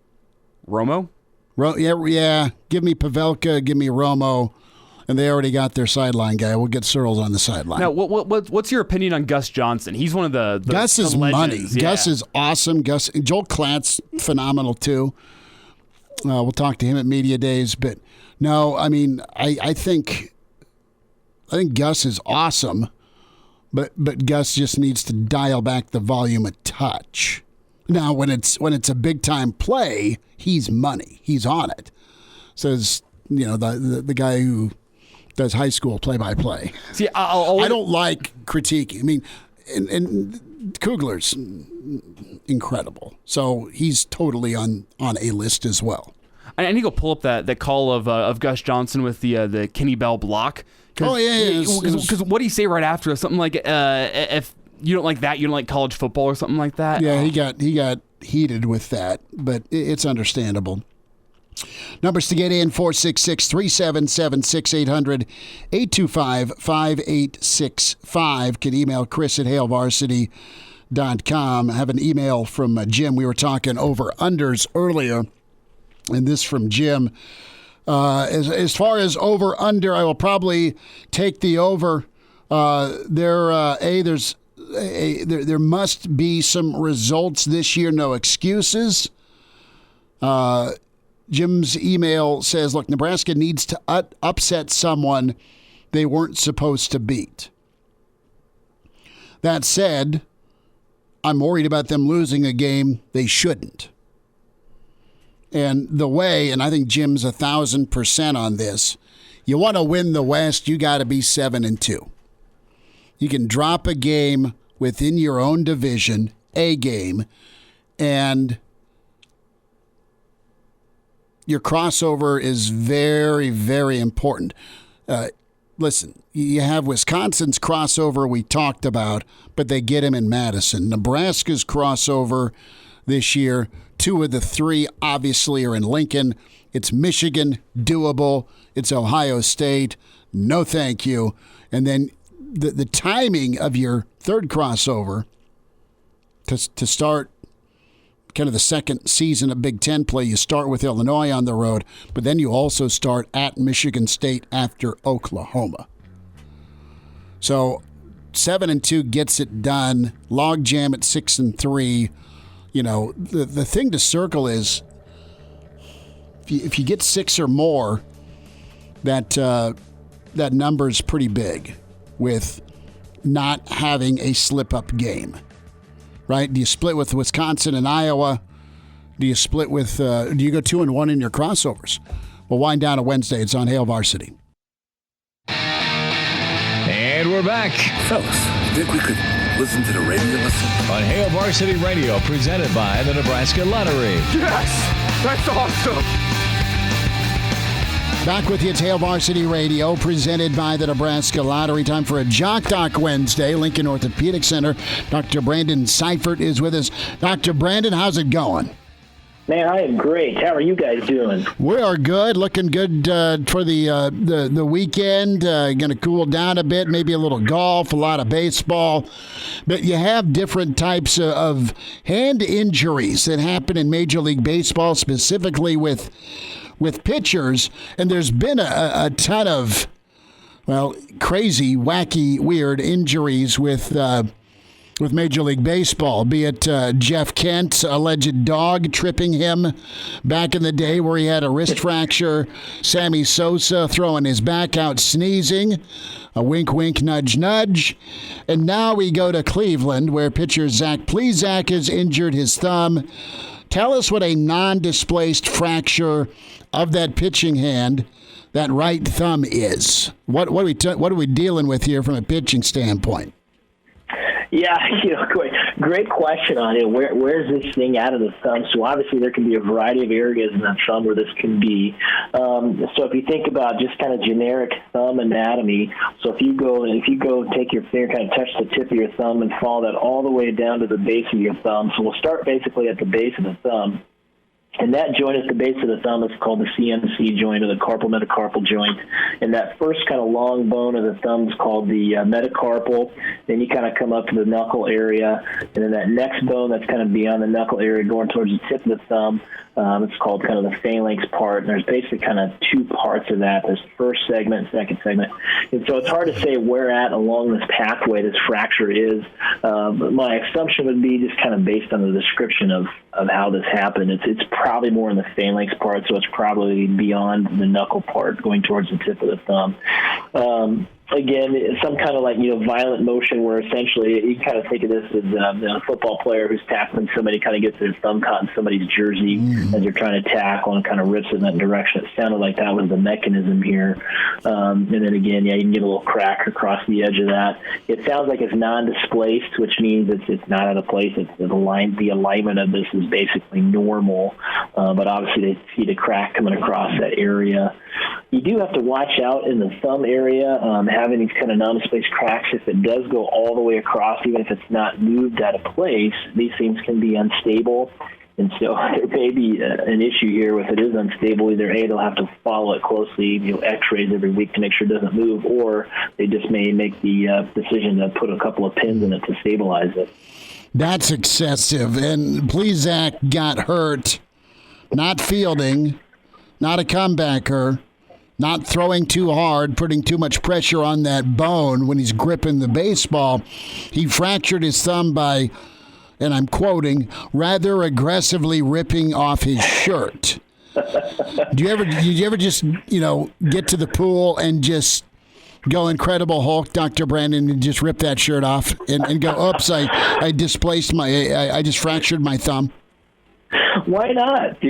Romo?
Yeah. Give me Pavelka, give me Romo, and they already got their sideline guy. We'll get Searles on the sideline.
Now, what's your opinion on Gus Johnson? He's one of the
Gus is
legends.
Money.
Yeah.
Gus is awesome. Joel Klatt's phenomenal too. We'll talk to him at Media Days, but no, I mean, I think I think Gus is awesome, but Gus just needs to dial back the volume a touch. Now, when it's a big time play, he's money. He's on it. Says the guy who does high school play-by-play.
See, I
don't like critiquing. I mean, and Kugler's incredible, so he's totally on a list as well.
I need to go pull up that call of Gus Johnson with the Kenny Bell block.
Oh yeah,
because what did he say right after? Something like, if you don't like that, you don't like college football or something like that.
Yeah, he got heated with that, but it's understandable. Numbers to get in, 466-377-6800, 825-5865. Can email Chris at HaleVarsity.com. I have an email from Jim. We were talking over-unders earlier, and this from Jim. As far as over-under, I will probably take the over. There must be some results this year, no excuses. Jim's email says, look, Nebraska needs to upset someone they weren't supposed to beat. That said, I'm worried about them losing a game they shouldn't. And the way, and I think Jim's 1,000% on this, you want to win the West, you got to be 7-2. You can drop a game within your own division, a game, and your crossover is very, very important. Listen, you have Wisconsin's crossover we talked about, but they get him in Madison. Nebraska's crossover this year, 2 of the 3 obviously are in Lincoln. It's Michigan, doable. It's Ohio State, no thank you. And then the timing of your third crossover to start kind of the second season of Big Ten play, you start with Illinois on the road, but then you also start at Michigan State after Oklahoma. So 7-2 gets it done. Log jam at 6-3. The thing to circle is if you get 6 or more, that number is pretty big with not having a slip-up game. Right? Do you split with Wisconsin and Iowa? Do you split with? Do you go 2-1 in your crossovers? We'll wind down on Wednesday. It's on Hale Varsity.
And we're back.
Fellas, think we could listen to the radio lesson?
On Hale Varsity Radio, presented by the Nebraska Lottery.
Yes! That's awesome!
Back with you, it's Hale Varsity Radio, presented by the Nebraska Lottery. Time for a Jock Doc Wednesday. Lincoln Orthopedic Center. Dr. Brandon Seifert is with us. Dr. Brandon, how's it going?
Man, I am great. How are you guys doing?
We are good. Looking good for the weekend. Going to cool down a bit. Maybe a little golf, a lot of baseball. But you have different types of hand injuries that happen in Major League Baseball, specifically with pitchers, and there's been a ton of, crazy, wacky, weird injuries with Major League Baseball, be it Jeff Kent's alleged dog tripping him back in the day where he had a wrist fracture, Sammy Sosa throwing his back out sneezing, a wink, wink, nudge, nudge, and now we go to Cleveland where pitcher Zach Plesac has injured his thumb. Tell us what a non-displaced fracture of that pitching hand, that right thumb is. What are we dealing with here from a pitching standpoint?
Yeah, great question on it. Where's this thing out of the thumb? So obviously there can be a variety of areas in that thumb where this can be. So if you think about just kind of generic thumb anatomy, so if you go take your finger, kind of touch the tip of your thumb and follow that all the way down to the base of your thumb. So we'll start basically at the base of the thumb. And that joint at the base of the thumb is called the CMC joint, or the carpal metacarpal joint. And that first kind of long bone of the thumb is called the metacarpal. Then you kind of come up to the knuckle area. And then that next bone that's kind of beyond the knuckle area going towards the tip of the thumb, it's called kind of the phalanx part. And there's basically kind of 2 parts of that. There's the first segment, second segment. And so it's hard to say where at along this pathway this fracture is. But my assumption would be just kind of based on the description of how this happened. It's probably more in the phalanx part, so it's probably beyond the knuckle part going towards the tip of the thumb. again, some kind of violent motion where essentially you kind of think of this as a football player who's tackling somebody, kind of gets their thumb caught in somebody's jersey as they're trying to tackle and kind of rips in that direction. It sounded like that was the mechanism here. And then again, you can get a little crack across the edge of that. It sounds like it's non-displaced, which means it's not out of place. It's the alignment of this is basically normal, but obviously they see the crack coming across that area. You do have to watch out in the thumb area, having these kind of non-displaced cracks. If it does go all the way across, even if it's not moved out of place, these things can be unstable. And so there may be an issue here if it is unstable. Either A, they'll have to follow it closely, x-rays every week to make sure it doesn't move, or they just may make the decision to put a couple of pins in it to stabilize it.
That's excessive. And Plesac got hurt, not fielding, not a comebacker, not throwing too hard, putting too much pressure on that bone when he's gripping the baseball. He fractured his thumb by, and I'm quoting, rather aggressively ripping off his shirt. Did you ever just, get to the pool and just go Incredible Hulk, Dr. Brandon, and just rip that shirt off and go, oops, I displaced I just fractured my thumb?
Why not?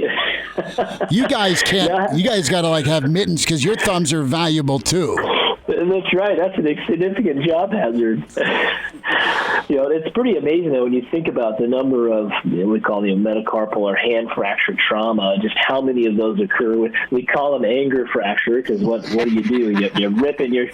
You guys can't. Yeah. You guys got to have mittens because your thumbs are valuable too.
That's right. That's a significant job hazard. It's pretty amazing though when you think about the number of we call metacarpal or hand fracture trauma. Just how many of those occur. We call them anger fracture because what do? You're ripping your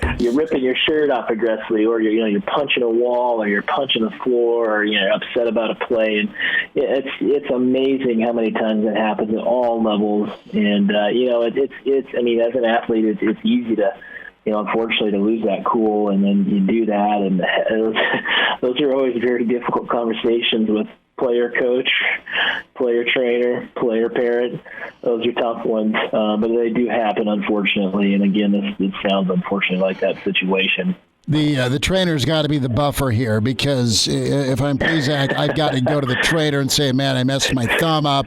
shirt off aggressively, or you're punching a wall, or you're punching the floor, or you're upset about a play. And it's amazing how many times that happens at all levels. And it's I mean, as an athlete, it's easy to, unfortunately, to lose that cool, and then you do that, and those are always very difficult conversations with player coach, player trainer, player parent. Those are tough ones, but they do happen, unfortunately. And again, it sounds unfortunately like that situation.
The trainer's got to be the buffer here, because if I'm Plesac, I've got to go to the trainer and say, man, I messed my thumb up.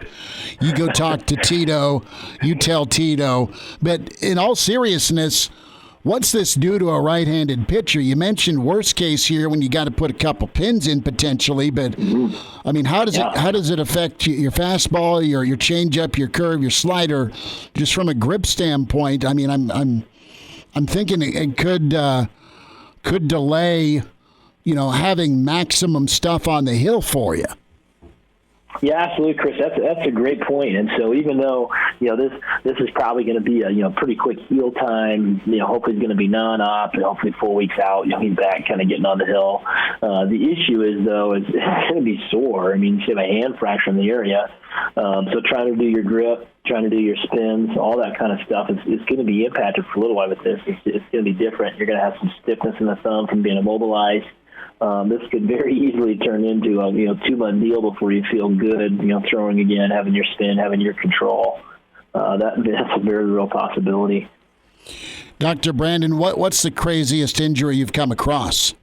You go talk to Tito. You tell Tito. But in all seriousness, what's this do to a right-handed pitcher? You mentioned worst case here when you got to put a couple pins in potentially, but I mean, how does it affect your fastball, your changeup, your curve, your slider, just from a grip standpoint? I mean, I'm thinking it could delay, having maximum stuff on the hill for you.
Yeah, absolutely, Chris. That's a great point. And so even though this is probably going to be a pretty quick heal time, hopefully it's going to be non-op, and hopefully 4 weeks out, he's back kind of getting on the hill. The issue is though is it's going to be sore. I mean, you have a hand fracture in the area, so trying to do your grip, trying to do your spins, all that kind of stuff is going to be impacted for a little while with this. It's going to be different. You're going to have some stiffness in the thumb from being immobilized. This could very easily turn into a 2-month deal before you feel good, throwing again, having your spin, having your control. That's a very real possibility.
Dr. Brandon, what's the craziest injury you've come across?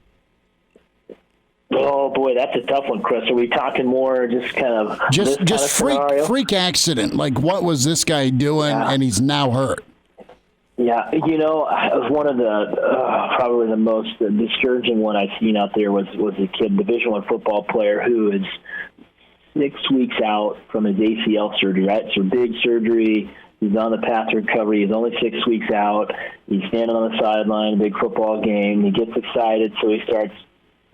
Oh boy, that's a tough one, Chris. Are we talking more just kind of
just freak accident? Like, what was this guy doing, and he's now hurt?
Yeah, it was one of the probably the most discouraging one I've seen out there was a kid, Division I football player who is 6 weeks out from his ACL surgery, right? So big surgery. He's on the path to recovery. He's only 6 weeks out. He's standing on the sideline, big football game. He gets excited, so he starts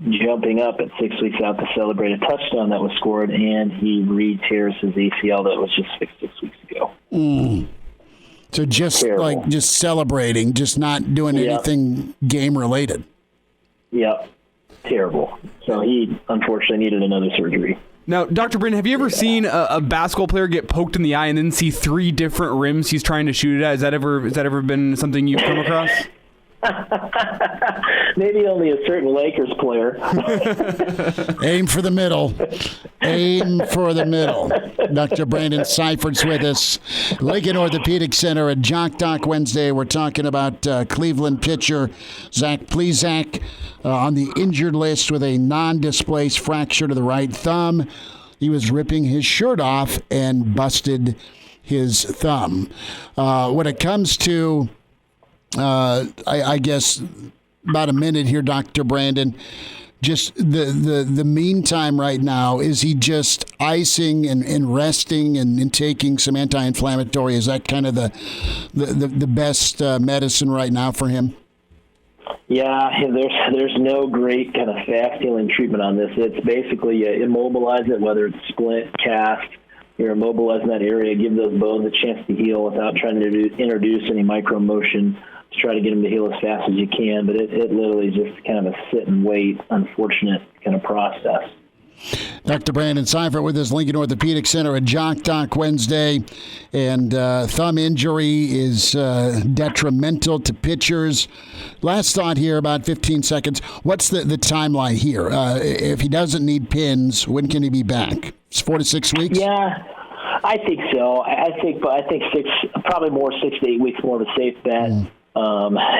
jumping up at 6 weeks out to celebrate a touchdown that was scored, and he re-tears his ACL that was just fixed 6 weeks ago.
So just terrible. Just celebrating, just not doing anything game related.
Yep. Terrible. So he unfortunately needed another surgery.
Now, Dr. Brandon, have you ever seen a basketball player get poked in the eye and then see 3 different rims he's trying to shoot it at? Has that ever been something you've come across?
Maybe only a certain Lakers player.
Aim for the middle. Aim for the middle. Dr. Brandon Seifert's with us. Lincoln Orthopedic Center at Jock Doc Wednesday. We're talking about Cleveland pitcher Zach Plesac on the injured list with a non-displaced fracture to the right thumb. He was ripping his shirt off and busted his thumb. When it comes to I guess about a minute here, Dr. Brandon. Just the meantime right now, is he just icing and resting and taking some anti-inflammatory? Is that kind of the best medicine right now for him?
Yeah, there's no great kind of fast healing treatment on this. It's basically immobilize it, whether it's splint, cast. You're immobilizing that area, give those bones a chance to heal without trying to introduce any micro motion to try to get them to heal as fast as you can. But it literally is just kind of a sit and wait, unfortunate kind of process.
Dr. Brandon Seifert with his Lincoln Orthopedic Center at Jock Doc Wednesday. And thumb injury is detrimental to pitchers. Last thought here, about 15 seconds. What's the timeline here? If he doesn't need pins, when can he be back? It's 4 to 6 weeks?
Yeah, I think so. I think probably more 6 to 8 weeks, more of a safe bet.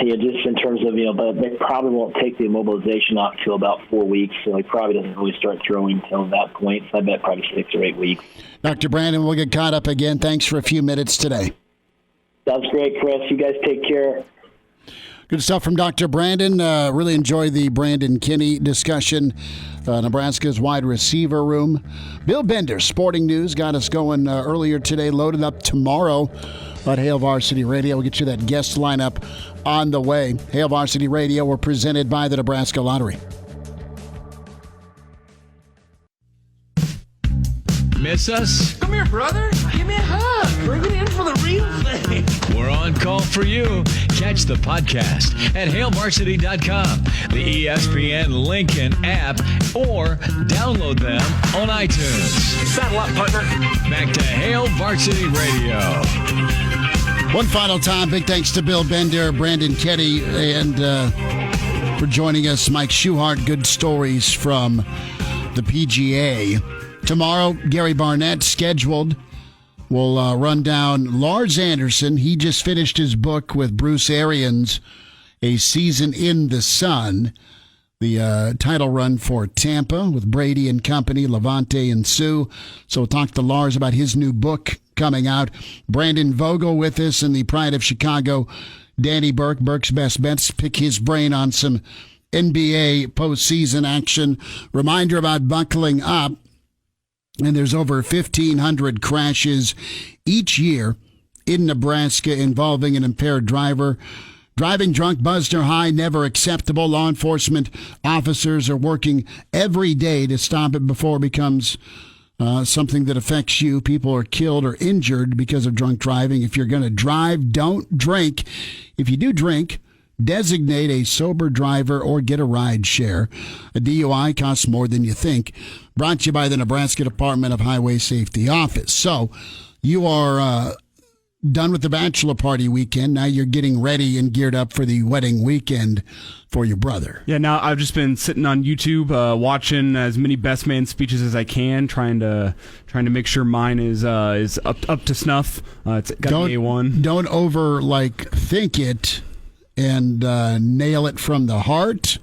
Just in terms of, but they probably won't take the immobilization off till about 4 weeks, so he probably doesn't really start throwing until that point. So I bet probably 6 or 8 weeks.
Dr. Brandon, we'll get caught up again. Thanks for a few minutes today.
Sounds great, Chris. You guys take care.
Good stuff from Dr. Brandon. Really enjoyed the Brandon Kinnie discussion. Nebraska's wide receiver room. Bill Bender, Sporting News, got us going earlier today, loaded up tomorrow on Hail Varsity Radio. We'll get you that guest lineup on the way. Hail Varsity Radio, we're presented by the Nebraska Lottery.
Miss us?
Come here, brother. Give me a hug. Bring it in for the real thing.
We're on call for you. Catch the podcast at hailvarsity.com, the ESPN Lincoln app, or download them on iTunes.
Saddle up, partner.
Back to Hail Varsity Radio.
One final time, big thanks to Bill Bender, Brandon Kinnie, and for joining us, Mike Schuhart. Good stories from the PGA. Tomorrow, Gary Barnett scheduled. We'll run down Lars Anderson. He just finished his book with Bruce Arians, A Season in the Sun. The title run for Tampa with Brady and company, Levante and Sue. So we'll talk to Lars about his new book coming out. Brandon Vogel with us in the Pride of Chicago. Danny Burke, Burke's Best Bets. Pick his brain on some NBA postseason action. Reminder about buckling up. And there's over 1,500 crashes each year in Nebraska involving an impaired driver. Driving drunk, buzzed or high, never acceptable. Law enforcement officers are working every day to stop it before it becomes something that affects you. People are killed or injured because of drunk driving. If you're going to drive, don't drink. If you do drink, designate a sober driver or get a ride share. A DUI costs more than you think. Brought to you by the Nebraska Department of Highway Safety Office. So you are done with the bachelor party weekend. Now you're getting ready and geared up for the wedding weekend for your brother.
Yeah, now I've just been sitting on YouTube watching as many best man speeches as I can, trying to make sure mine is up to snuff. It's got to be A1.
Don't think it and nail it from the heart.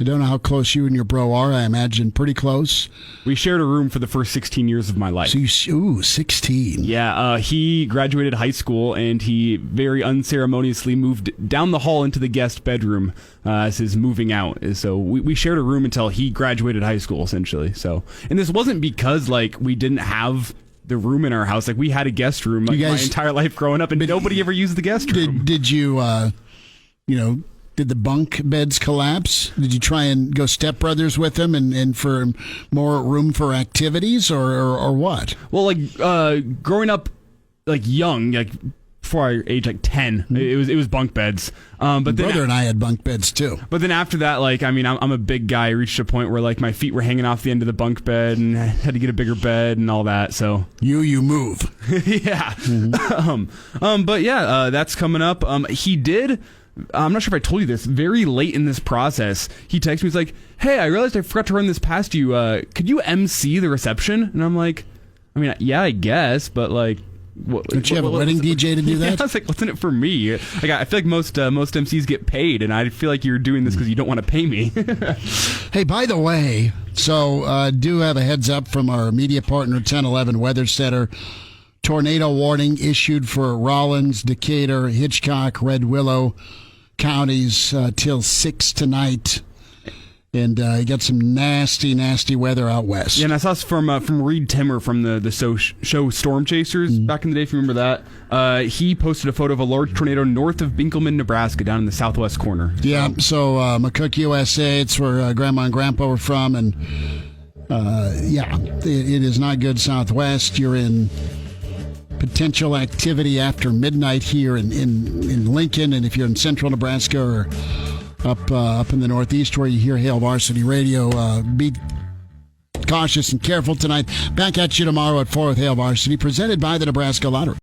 I don't know how close you and your bro are. I imagine pretty close.
We shared a room for the first 16 years of my life.
So 16.
Yeah, he graduated high school, and he very unceremoniously moved down the hall into the guest bedroom as his moving out. So we shared a room until he graduated high school, essentially. So, and this wasn't because, we didn't have the room in our house. We had a guest room my entire life growing up, and nobody ever used the guest room.
Did you, did the bunk beds collapse? Did you try and go stepbrothers with them and for more room for activities or what?
Well, growing up, young, before I age 10, it was bunk beds. But
my brother and I had bunk beds too.
But then after that, I'm a big guy. I reached a point where my feet were hanging off the end of the bunk bed, and I had to get a bigger bed and all that. So
you move,
yeah. Mm-hmm. But yeah, that's coming up. He did. I'm not sure if I told you this. Very late in this process, he texted me. He's like, "Hey, I realized I forgot to run this past you. Could you MC the reception?" And I'm like, yeah, I guess, but
don't you have a wedding DJ to do that?
Yeah, I was like, what's in it for me? I feel like most MCs get paid, and I feel like you're doing this because you don't want to pay me.
Hey, by the way, so do have a heads up from our media partner, 1011 Weather Center. Tornado warning issued for Rollins, Decatur, Hitchcock, Red Willow, counties till 6 tonight. And you got some nasty, nasty weather out west.
Yeah, and I saw this from Reed Timmer from the show Storm Chasers back in the day, if you remember that. He posted a photo of a large tornado north of Binkelman, Nebraska, down in the southwest corner.
Yeah, so McCook, USA, it's where Grandma and Grandpa were from. And, it is not good southwest. You're in potential activity after midnight here in Lincoln. And if you're in central Nebraska or up in the Northeast where you hear Hail Varsity Radio, be cautious and careful tonight. Back at you tomorrow at 4 with Hail Varsity, presented by the Nebraska Lottery.